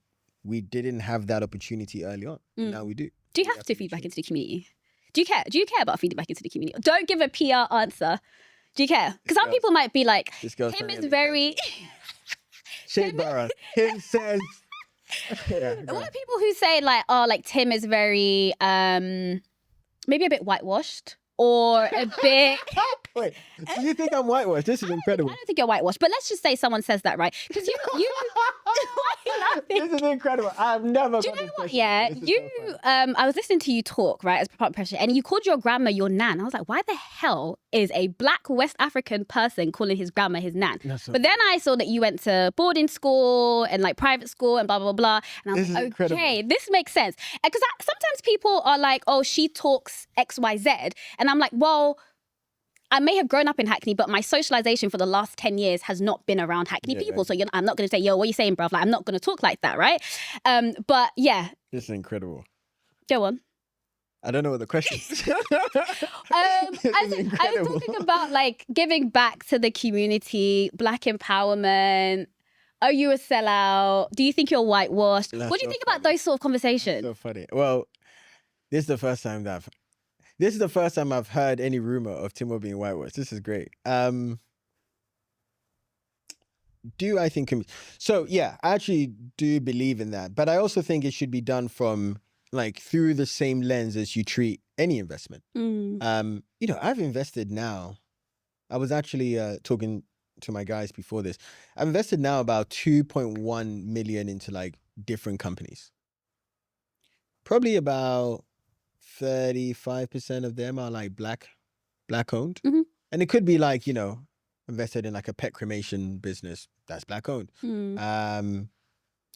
didn't have that opportunity early on. Now we do. Do you have to feed back into the community? Do you care? Do you care about feeding back into the community? Don't give a PR answer. Do you care? Because some people might be like, him is very... Shade Barra. Him says... What are people who say like, oh, like Tim is very, maybe a bit whitewashed? Or a bit... Wait, do you think I'm whitewashed? This is incredible. I don't think you're whitewashed, but let's just say someone says that, right? Because you This is incredible. I've never... Do you know what? Yeah, I was listening to you talk, right, as part president, and you called your grandma your nan. I was like, why the hell is a black West African person calling his grandma his nan? But then I saw that you went to boarding school and like private school and blah, blah, blah. And I was like, okay, this makes sense. Because sometimes people are like, oh, she talks XYZ. And I'm like, well, I may have grown up in Hackney, but my socialization for the last 10 years has not been around Hackney people. So I'm not going to say, yo, what are you saying, bruv? Like, I'm not going to talk like that, right? But yeah. This is incredible. Go on. I don't know what the question is. I was talking about like giving back to the community, black empowerment. Are you a sellout? Do you think you're whitewashed? What do you think about those sort of conversations? So funny. Well, this is the first time I've heard any rumor of Timo being whitewashed. This is great. Do I think... So, yeah, I actually do believe in that. But I also think it should be done from, like, through the same lens as you treat any investment. You know, I've invested now. I was actually talking to my guys before this. I've invested now about 2.1 million into, like, different companies. Probably about 35% of them are like black owned. And it could be like, you know, invested in like a pet cremation business that's black owned.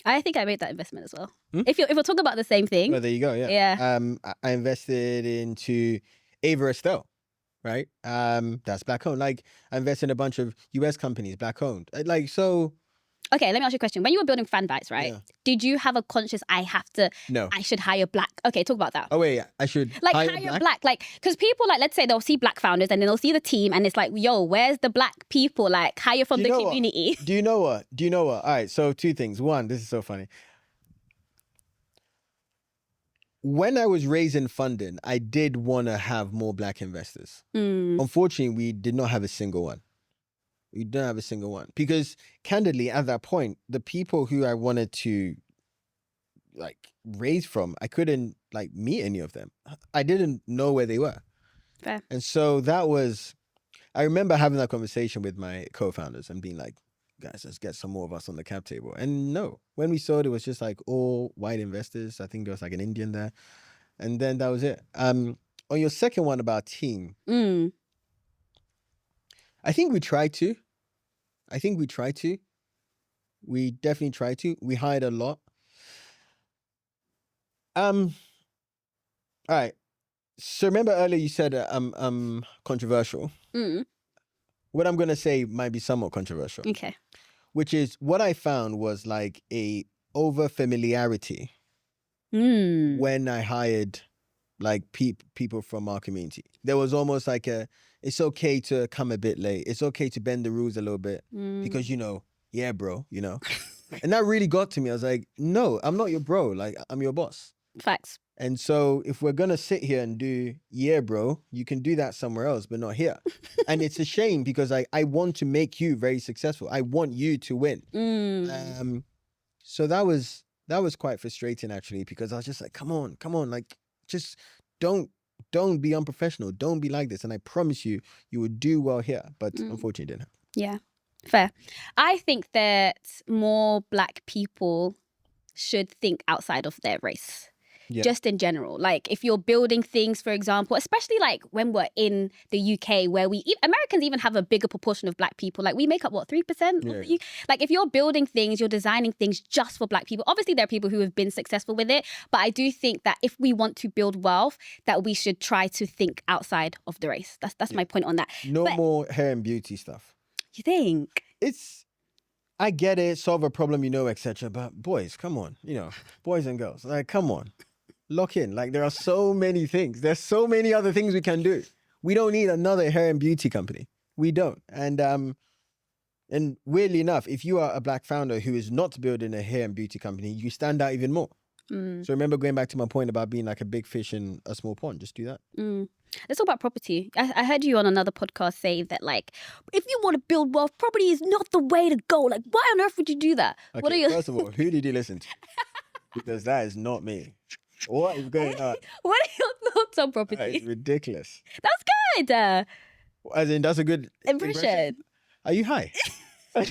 I think I made that investment as well. If we're talking about the same thing. Well, there you go. Yeah. I invested into Ava Estelle, right? That's black owned. Like I invested in a bunch of US companies, black owned. Like, so. Okay, let me ask you a question. When you were building Fanbytes, right? Did you have a conscious, I should hire black? Okay, talk about that. Oh, wait, I should like hire black? Like, because people, like, let's say they'll see black founders and then they'll see the team and it's like, yo, where's the black people? Like, hire from the community. Do you know what? All right, so two things. One, this is so funny. When I was raising funding, I did want to have more black investors. Unfortunately, we did not have a single one. We don't have a single one. Because candidly, at that point, the people who I wanted to like raise from, I couldn't like meet any of them. I didn't know where they were. Fair. And so I remember having that conversation with my co-founders and being like, guys, let's get some more of us on the cap table. And no, when we saw it was just like all white investors. I think there was like an Indian there. And then that was it. On your second one about team, I think we tried to. We definitely tried to. We hired a lot. All right. So remember earlier you said controversial. What I'm gonna say might be somewhat controversial. Okay. Which is what I found was like a over familiarity when I hired like people from our community. There was almost like it's okay to come a bit late. It's okay to bend the rules a little bit because yeah, bro, and that really got to me. I was like, no, I'm not your bro. Like, I'm your boss. Facts. And so if we're going to sit here and do, yeah, bro, you can do that somewhere else, but not here. And it's a shame because I want to make you very successful. I want you to win. So that was quite frustrating actually, because I was just like, come on, like just don't be unprofessional. Don't be like this. And I promise you would do well here. But unfortunately it didn't happen. Yeah, fair. I think that more Black people should think outside of their race. Yeah. Just in general, like if you're building things, for example, especially like when we're in the UK, where Americans even have a bigger proportion of Black people. Like we make up 3%. Yeah. Like if you're building things, you're designing things just for Black people. Obviously, there are people who have been successful with it, but I do think that if we want to build wealth, that we should try to think outside of the race. That's my point on that. No more hair and beauty stuff. You think? I get it, solve a problem, etc. But boys, come on, boys and girls, like come on. Lock in. Like there are so many things. There's so many other things we can do. We don't need another hair and beauty company. We don't. And weirdly enough, if you are a Black founder who is not building a hair and beauty company, you stand out even more. So remember going back to my point about being like a big fish in a small pond. Just do that. Let's talk about property. I heard you on another podcast say that like, if you want to build wealth, property is not the way to go. Like, why on earth would you do that? Okay, first of all, who did you listen to? Because that is not me. What is going on? What are your thoughts on property? It's ridiculous. That's good. As in, that's a good impression. Are you high? In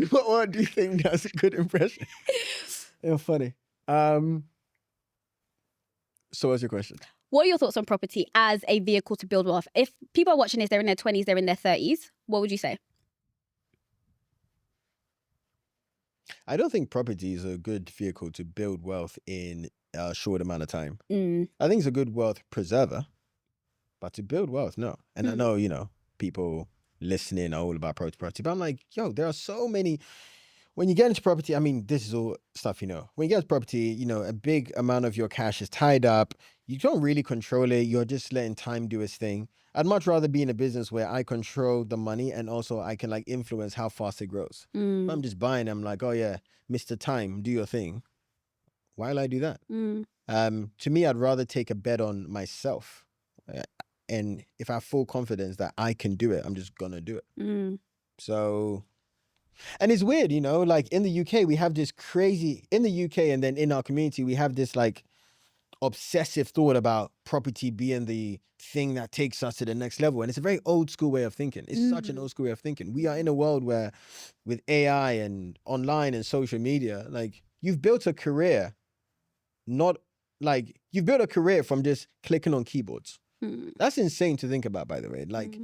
what way do you think that's a good impression? You're funny. So what's your question? What are your thoughts on property as a vehicle to build wealth? If people are watching this, they're in their 20s, they're in their 30s, what would you say? I don't think property is a good vehicle to build wealth in a short amount of time. I think it's a good wealth preserver, but to build wealth, no. And I know, people listening are all about property, but I'm like, there are so many. When you get into property, I mean, this is all stuff, When you get into property, a big amount of your cash is tied up. You don't really control it. You're just letting time do its thing. I'd much rather be in a business where I control the money and also I can like influence how fast it grows. If I'm just buying, I'm like, oh yeah, Mr. Time, do your thing. Why will I do that? To me, I'd rather take a bet on myself. And if I have full confidence that I can do it, I'm just going to do it. So, and it's weird, like in the UK, we have this crazy, in the UK and then in our community, we have this like obsessive thought about property being the thing that takes us to the next level. And it's a very old school way of thinking. It's such an old school way of thinking. We are in a world where with AI and online and social media, like you've built a career, you've built a career from just clicking on keyboards. That's insane to think about, by the way. Like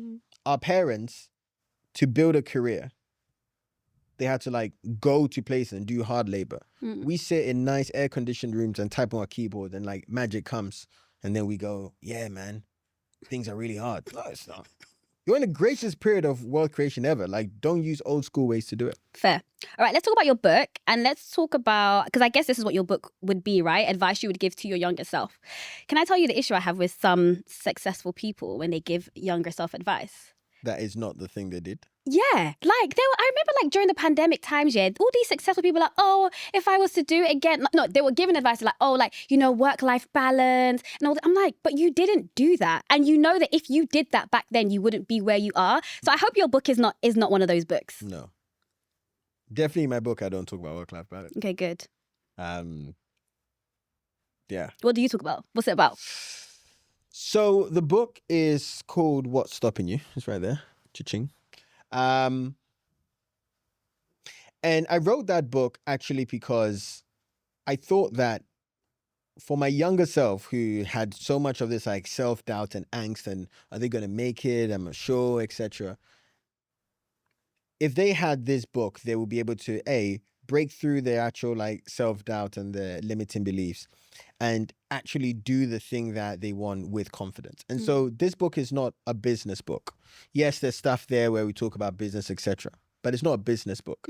our parents, to build a career, they had to like go to places and do hard labor. We sit in nice air-conditioned rooms and type on our keyboard and like magic comes. And then we go, yeah, man, things are really hard. No, it's not. You're in the greatest period of wealth creation ever. Like, don't use old school ways to do it. Fair. All right, let's talk about your book. And let's talk about, because I guess this is what your book would be, right? Advice you would give to your younger self. Can I tell you the issue I have with some successful people when they give younger self advice? That is not the thing they did. Yeah, like I remember like during the pandemic times, all these successful people like, oh, if I was to do it again, no, they were giving advice like, oh, like, work-life balance and all that. I'm like, but you didn't do that. And you know that if you did that back then, you wouldn't be where you are. So I hope your book is not one of those books. No. Definitely in my book, I don't talk about work-life balance. Okay, good. Yeah. What do you talk about? What's it about? So the book is called What's Stopping You. It's right there. Cha-ching. And I wrote that book actually because I thought that for my younger self, who had so much of this like self-doubt and angst and are they going to make it? I'm not sure, etc. If they had this book, they would be able to break through their actual like self-doubt and the limiting beliefs and actually do the thing that they want with confidence. And so this book is not a business book. Yes, there's stuff there where we talk about business, etc., but it's not a business book.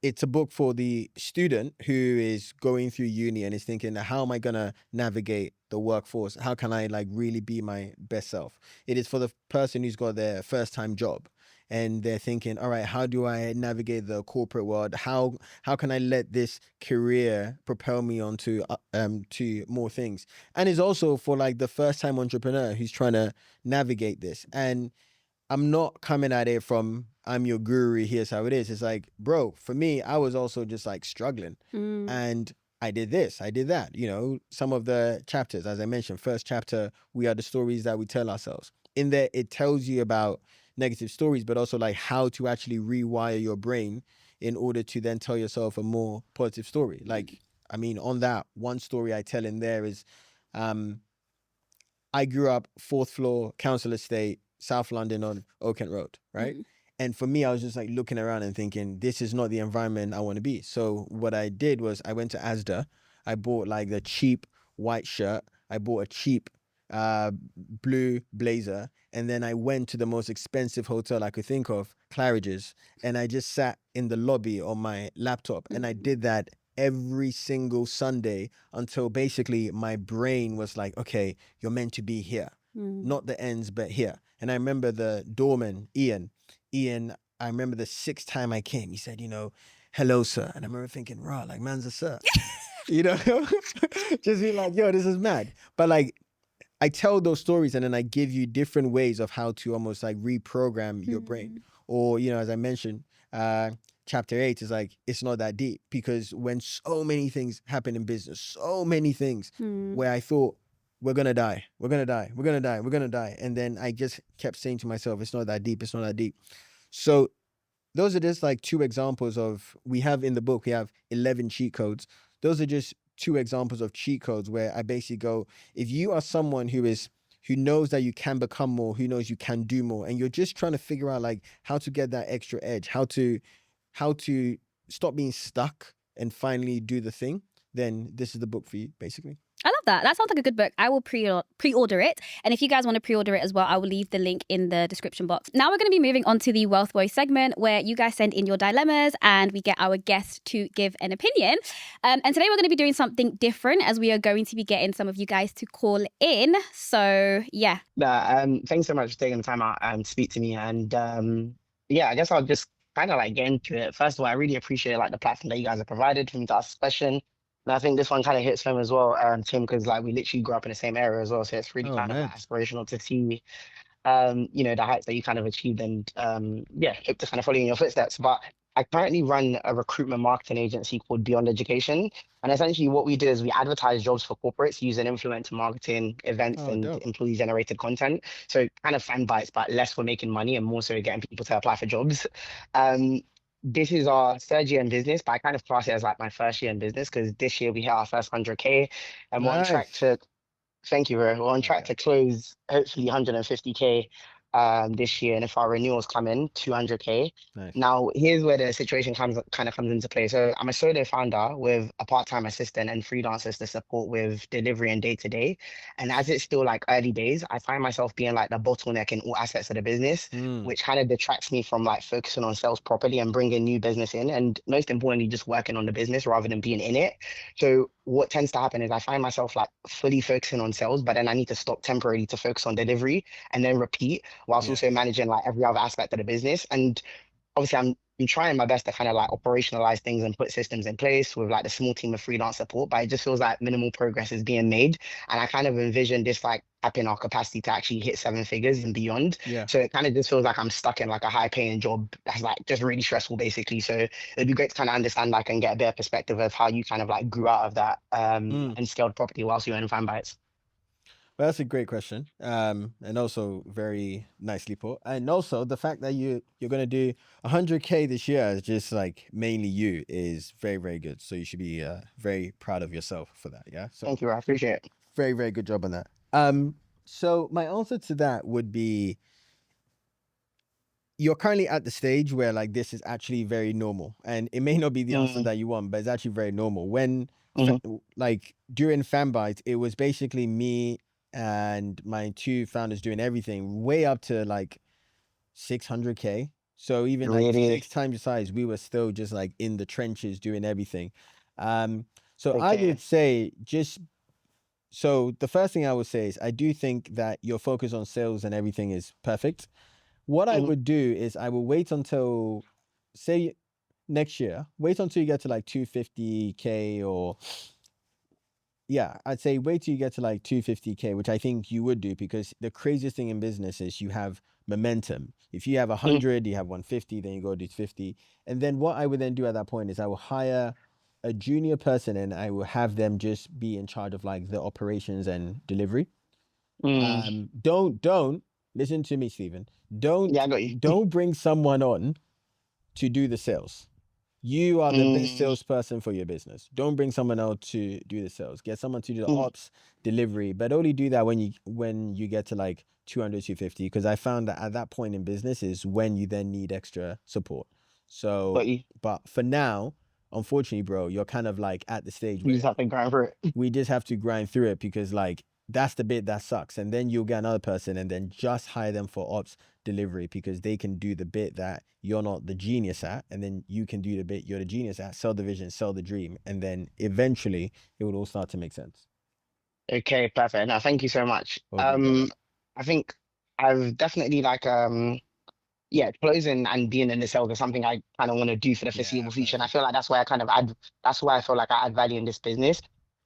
It's a book for the student who is going through uni and is thinking, how am I going to navigate the workforce? How can I like really be my best self? It is for the person who's got their first time job and they're thinking, all right, how do I navigate the corporate world? How can I let this career propel me onto to more things? And it's also for like the first time entrepreneur who's trying to navigate this. And I'm not coming at it from I'm your guru, here's how it is. It's like, bro, for me, I was also just like struggling. And I did this, I did that. You know, some of the chapters, as I mentioned, first chapter, we are the stories that we tell ourselves. In there, it tells you about negative stories, but also like how to actually rewire your brain in order to then tell yourself a more positive story. Like, I mean, on that, one story I tell in there is I grew up 4th floor council estate, South London on Oak Kent Road, right? And for me, I was just like looking around and thinking, this is not the environment I want to be. So what I did was I went to Asda. I bought like the cheap white shirt. I bought a cheap blue blazer. And then I went to the most expensive hotel I could think of, Claridge's. And I just sat in the lobby on my laptop. And I did that every single Sunday until basically my brain was like, okay, you're meant to be here. Not the ends, but here. And I remember the doorman, Ian, I remember the 6th time I came, he said, you know, hello, sir. And I remember thinking, rah, like, man's a sir. You know, just be like, yo, this is mad. But like, I tell those stories and then I give you different ways of how to almost like reprogram your brain. Or, you know, as I mentioned, chapter 8 is like, it's not that deep, because when so many things happen in business, so many things where I thought, we're going to die. And then I just kept saying to myself, it's not that deep. It's not that deep. So those are just like 2 examples of, we have in the book, we have 11 cheat codes. Those are just 2 examples of cheat codes where I basically go, if you are someone who knows that you can become more, who knows you can do more, and you're just trying to figure out like how to get that extra edge, how to stop being stuck and finally do the thing, then this is the book for you, basically. I love that. That sounds like a good book. I will pre-order it. And if you guys want to pre-order it as well, I will leave the link in the description box. Now we're going to be moving on to the Wealth Woe segment, where you guys send in your dilemmas and we get our guests to give an opinion. And today we're going to be doing something different, as we are going to be getting some of you guys to call in. So yeah. Thanks so much for taking the time out and speak to me. And I guess I'll just kind of like get into it. First of all, I really appreciate like the platform that you guys have provided for me to ask this question. And I think this one kind of hits home as well, Tim, because like we literally grew up in the same area as well. So it's really kind of like, aspirational to see, you know, the heights that you kind of achieved, and hope to kind of follow in your footsteps. But I currently run a recruitment marketing agency called Beyond Education. And essentially what we do is we advertise jobs for corporates using influencer marketing, events, and employee generated content. So kind of Fanbytes, but less for making money and more so getting people to apply for jobs. This is our 3rd year in business, but I kind of class it as like my 1st year in business, because this year we hit our first 100K, and we're on track to, thank you, bro. We're on track to close hopefully 150K this year, and if our renewals come in, 200K. Nice. Now, here's where the situation comes into play. So I'm a solo founder with a part-time assistant and freelancers to support with delivery and day-to-day. And as it's still like early days, I find myself being like the bottleneck in all aspects of the business, which kind of detracts me from like focusing on sales properly and bringing new business in, and most importantly, just working on the business rather than being in it. So what tends to happen is I find myself like fully focusing on sales, but then I need to stop temporarily to focus on delivery and then repeat, whilst also managing like every other aspect of the business. And obviously I'm trying my best to kind of like operationalize things and put systems in place with like the small team of freelance support, but it just feels like minimal progress is being made. And I kind of envision this like tapping our capacity to actually hit 7 figures and beyond. So it kind of just feels like I'm stuck in like a high paying job that's like just really stressful basically. So it'd be great to kind of understand like and get a bit of perspective of how you kind of like grew out of that and scaled property whilst you were in Fanbytes. Well, that's a great question, and also very nicely put. And also the fact that you're gonna do 100K this year is just like mainly you is very, very good. So you should be very proud of yourself for that. Yeah. So Thank you, I appreciate it. very, very good job on that. So my answer to that would be you're currently at the stage where like this is actually very normal, and it may not be the answer that you want, but it's actually very normal. When like during Fanbytes, it was basically me and my two founders doing everything way up to like 600K. So even like Really? 6 times the size, we were still just like in the trenches doing everything. So I Okay. would say so the first thing I would say is I do think that your focus on sales and everything is perfect. What I would do is I will wait until, say, next year, wait until you get to like 250K or, yeah, I'd say wait till you get to like 250K, which I think you would do because the craziest thing in business is you have momentum. If you have 100, you have 150, then you go to 50. And then what I would then do at that point is I will hire a junior person and I will have them just be in charge of like the operations and delivery. Don't listen to me, Stephen. Yeah, I got you. Don't bring someone on to do the sales. You are the best salesperson for your business. Don't bring someone else to do the sales. Get someone to do the ops, delivery, but only do that when you get to like 200, 250. Because I found that at that point in business is when you then need extra support. So, Got you. but for now, unfortunately, bro, you're kind of like at the stage You where just have to grind for it. we just have to grind through it because like that's the bit that sucks. And then you'll get another person and then just hire them for ops delivery because they can do the bit that you're not the genius at. And then you can do the bit you're the genius at, sell the vision, sell the dream. And then eventually it will all start to make sense. Okay, perfect. Now, thank you so much. All good, brother. I think I've definitely like yeah, closing and being in the sales is something I kind of want to do for the foreseeable future. And I feel like that's why I kind of add, that's why I feel like I add value in this business.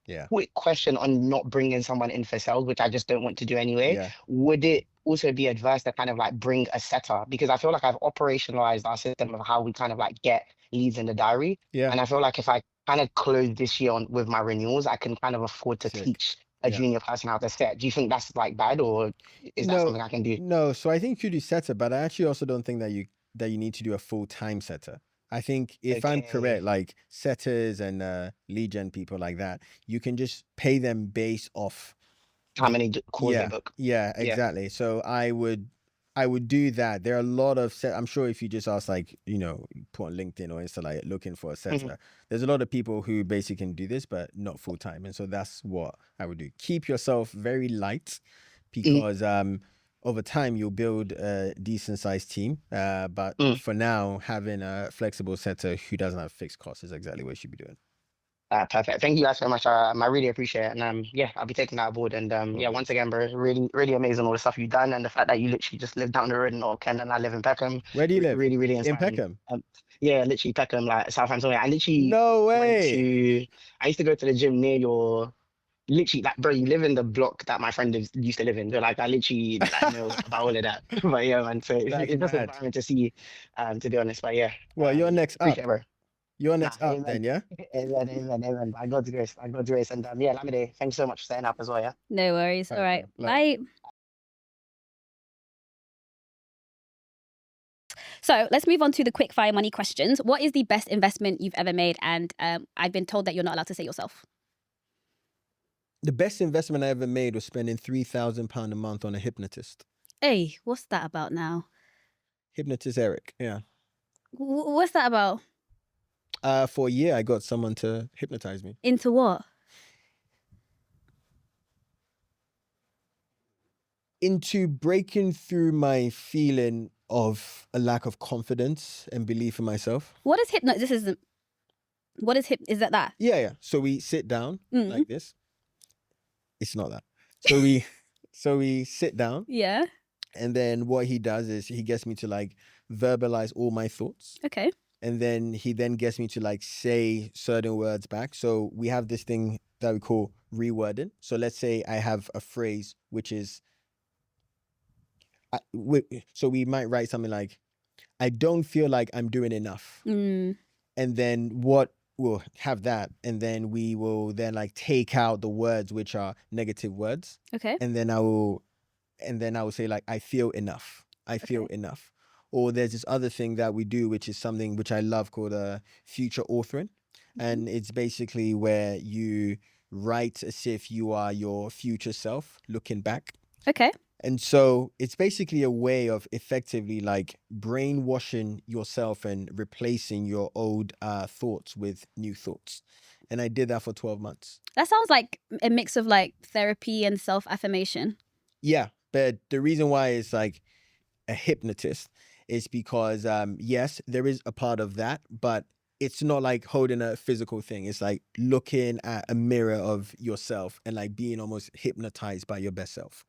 Yeah. Quick question on not bringing someone in for sales, which I just don't want to do anyway. Yeah. Would it also be adverse to kind of like bring a setter? Because I feel like I've operationalized our system of how we kind of like get leads in the diary. Yeah. And I feel like if I kind of close this year on with my renewals, I can kind of afford to Sick. teach a Yeah. junior person how to set. Do you think that's like bad, or is that something I can do? No. So I think you do setter, but I actually also don't think that you need to do a full-time setter. I think if I'm Okay. correct, like setters and lead gen people like that, you can just pay them based off How many calls they yeah, book? yeah, Yeah. exactly. So I would do that. There are a lot of I'm sure if you just ask like, put on LinkedIn or Insta like looking for a setter, there's a lot of people who basically can do this, but not full time. And so that's what I would do. Keep yourself very light because over time you'll build a decent sized team. But for now, having a flexible setter who doesn't have fixed costs is exactly what you should be doing. Perfect. Thank you guys so much. I really appreciate it. And yeah, I'll be taking that aboard. And yeah, good. once again, bro, really, really amazing all the stuff you've done, and the fact that you literally just live down the road in North Kent and I live in Peckham. Where do you live? Really, really In inspiring. Peckham? Yeah, literally Peckham, like Southampton. I literally No went way. I used to go to the gym near your, literally, like, bro, you live in the block that my friend used to live in. So like, I literally like, know about all of that. But yeah, man. So That's it's just an mad. environment to see, to be honest. But yeah, Well, you're next up. appreciate it, bro. You're Nah, next up amen. then, yeah? Amen, amen, amen. I got grace. I got grace. And yeah, Lámidé, thanks so much for setting up as well, yeah? No worries. All right. bro. Bye. So let's move on to the quick fire money questions. What is the best investment you've ever made? And I've been told that you're not allowed to say yourself. The best investment I ever made was spending £3,000 a month on a hypnotist. Hey, what's that about now? Hypnotist Eric, yeah. What's that about? For a year, I got someone to hypnotize me. Into what? Into breaking through my feeling of a lack of confidence and belief in myself. What is hypno? This isn't. What is is that? Yeah. So we sit down like this. It's not that. So we sit down. Yeah. And then what he does is he gets me to like verbalize all my thoughts. Okay. And then he then gets me to like say certain words back. So we have this thing that we call rewording. So let's say I have a phrase which is, so we might write something like, I don't feel like I'm doing enough. And then what we'll have that, and then we will then like take out the words which are negative words, Okay. and then I will say like, I feel enough. I feel enough. Or there's this other thing that we do, which is something which I love, called future authoring. And it's basically where you write as if you are your future self looking back. Okay. And so it's basically a way of effectively like brainwashing yourself and replacing your old thoughts with new thoughts. And I did that for 12 months. That sounds like a mix of like therapy and self-affirmation. Yeah. But the reason why it's like a hypnotist is because, yes, there is a part of that, but it's not like holding a physical thing. It's like looking at a mirror of yourself and like being almost hypnotized by your best self.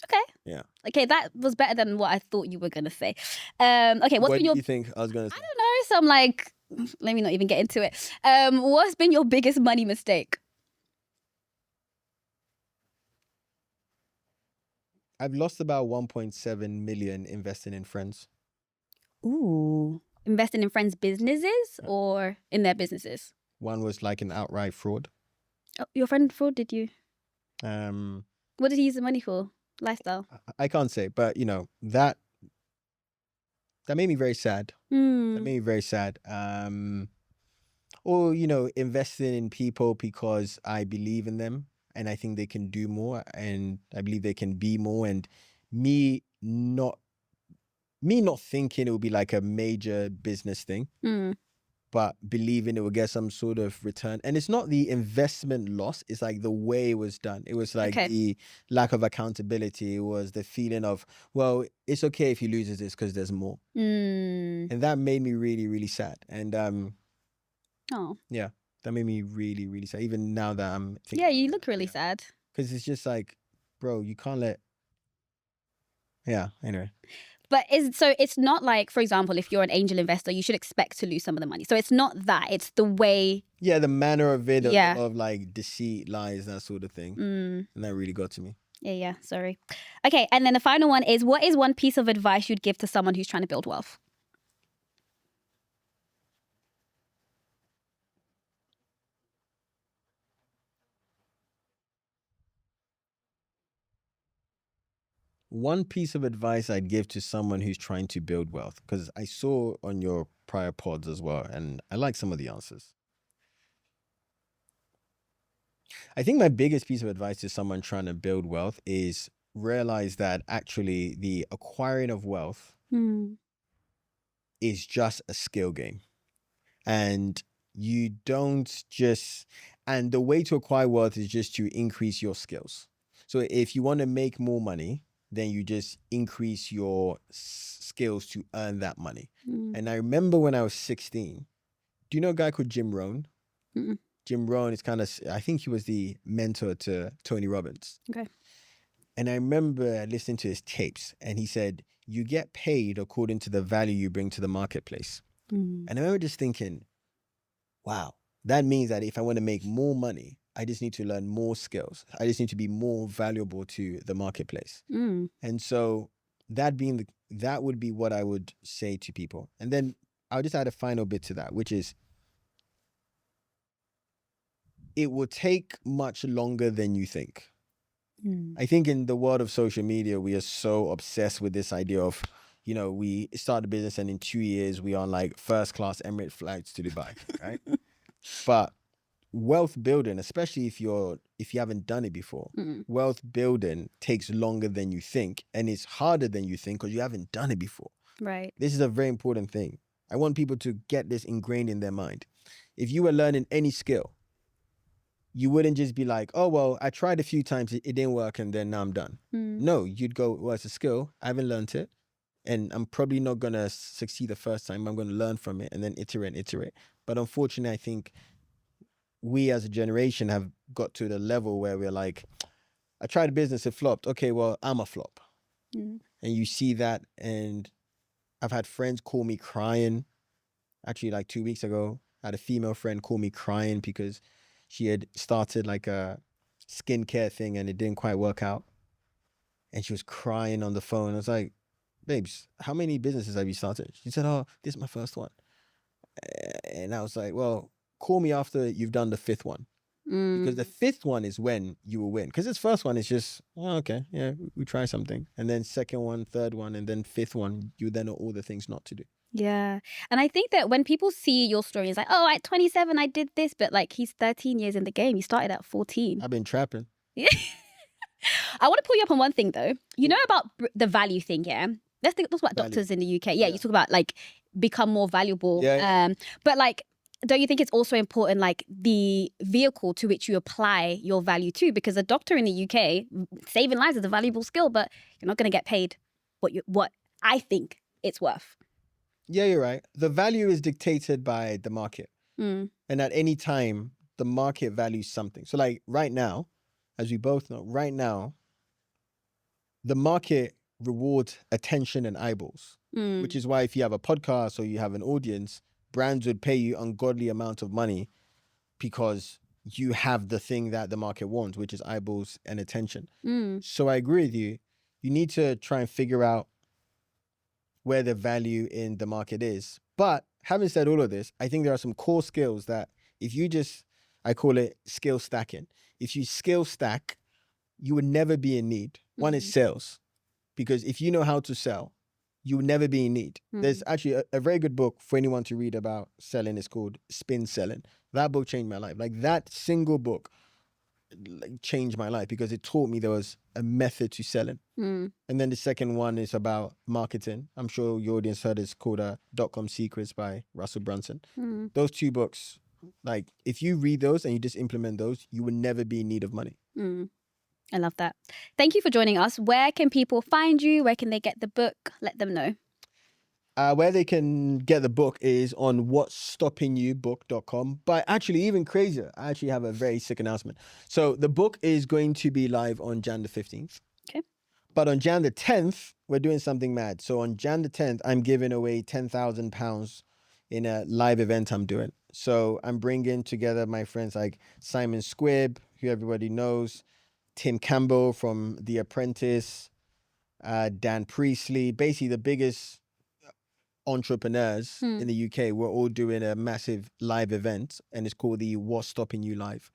Okay. Yeah. Okay, that was better than what I thought you were gonna say. Okay, What do you think I was gonna say? I don't know. Some like, let me not even get into it. What's been your biggest money mistake? I've lost about 1.7 million investing in friends. Ooh, investing in friends' businesses or in their businesses? One was like an outright fraud. Oh, your friend frauded you. Um, What did he use the money for? Lifestyle. I can't say, but you know, that made me very sad. That made me very sad. Or, you know, investing in people because I believe in them and I think they can do more and I believe they can be more, and me not thinking it would be like a major business thing, but believing it would get some sort of return. And it's not the investment loss, it's like the way it was done. It was like the lack of accountability. It was the feeling of, well, it's okay if he loses this because there's more. And that made me really, really sad. And yeah, that made me really, really sad. Even now that I'm thinking, yeah, you look really sad. Because it's just like, bro, you can't let. Yeah, anyway. But it's not like, for example, if you're an angel investor, you should expect to lose some of the money. So it's not that. It's the way. Yeah, the manner of it, of like deceit, lies, that sort of thing. And that really got to me. Yeah, sorry. Okay, and then the final one is, what is one piece of advice you'd give to someone who's trying to build wealth? One piece of advice I'd give to someone who's trying to build wealth, because I saw on your prior pods as well, and I like some of the answers. I think my biggest piece of advice to someone trying to build wealth is realize that actually the acquiring of wealth is just a skill game. And you don't just, and the way to acquire wealth is just to increase your skills. So if you want to make more money, then you just increase your skills to earn that money. And I remember when I was 16, do you know a guy called Jim Rohn? Jim Rohn is kind of, I think he was the mentor to Tony Robbins. Okay. And I remember listening to his tapes, and he said, you get paid according to the value you bring to the marketplace. And I remember just thinking, wow, that means that if I want to make more money, I just need to learn more skills. I just need to be more valuable to the marketplace. And so that would be what I would say to people. And then I'll just add a final bit to that, which is, it will take much longer than you think. I think in the world of social media, we are so obsessed with this idea of, you know, we start a business and in 2 years we are on like first class Emirates flights to Dubai, right? But wealth building, especially if you haven't done it before, wealth building takes longer than you think, and it's harder than you think because you haven't done it before. Right. This is a very important thing. I want people to get this ingrained in their mind. If you were learning any skill, you wouldn't just be like, oh, well, I tried a few times, it didn't work, and then now I'm done. No, you'd go, well, it's a skill. I haven't learned it, and I'm probably not going to succeed the first time. I'm going to learn from it and then iterate. But unfortunately, I think we as a generation have got to the level where we're like, I tried a business, it flopped. Okay, well, I'm a flop. And you see that, and I've had friends call me crying. Actually, like 2 weeks ago, I had a female friend call me crying because she had started like a skincare thing and it didn't quite work out. And she was crying on the phone. I was like, babes, how many businesses have you started? She said, oh, this is my first one. And I was like, well, call me after you've done the 5th one. Because the 5th one is when you will win. Because this first one is just, oh, okay, yeah, we try something. And then 2nd one, 3rd one, and then 5th one, you then know all the things not to do. Yeah. And I think that when people see your story, it's like, oh, at 27, I did this. But like, he's 13 years in the game. He started at 14. I've been trapping. I want to pull you up on one thing, though. You know about the value thing, yeah? Let's talk about Value. doctors in the UK. Yeah, you talk about, like, become more valuable. Yeah. But, like, don't you think it's also important, like, the vehicle to which you apply your value to? Because a doctor in the UK, saving lives is a valuable skill, but you're not going to get paid what I think it's worth. Yeah, you're right. The value is dictated by the market. And at any time, the market values something. So like right now, as we both know, right now, the market rewards attention and eyeballs, which is why if you have a podcast or you have an audience, brands would pay you ungodly amount of money because you have the thing that the market wants, which is eyeballs and attention. So I agree with you. You need to try and figure out where the value in the market is. But having said all of this, I think there are some core skills that if you just, I call it skill stacking. If you skill stack, you would never be in need. One is sales, because if you know how to sell, you will never be in need. There's actually a very good book for anyone to read about selling. It's called Spin Selling. That book changed my life. Like that single book changed my life because it taught me there was a method to selling. And then the second one is about marketing. I'm sure your audience heard it's called .com Secrets by Russell Brunson. Those 2 books, like if you read those and you just implement those, you will never be in need of money. I love that. Thank you for joining us. Where can people find you? Where can they get the book? Let them know. Where they can get the book is on whatstoppingyoubook.com. But actually, even crazier, I actually have a very sick announcement. So the book is going to be live on Jan the 15th. Okay. But on Jan the 10th, we're doing something mad. So on Jan the 10th, I'm giving away £10,000 in a live event I'm doing. So I'm bringing together my friends like Simon Squibb, who everybody knows, Tim Campbell from The Apprentice, Dan Priestley, basically the biggest entrepreneurs in the UK. We're all doing a massive live event, and it's called the What's Stopping You Live.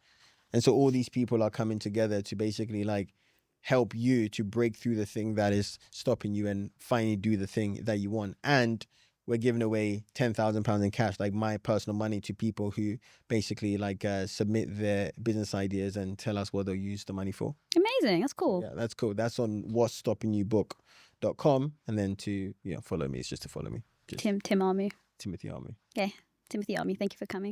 And so all these people are coming together to basically like help you to break through the thing that is stopping you and finally do the thing that you want. And we're giving away £10,000 in cash, like my personal money, to people who basically like submit their business ideas and tell us what they'll use the money for. Amazing. That's cool. Yeah, that's cool. That's on whatstoppingyoubook.com. And then to follow me, it's just to follow me. Tim Armoo. Timothy Armoo. Yeah, Timothy Armoo. Thank you for coming.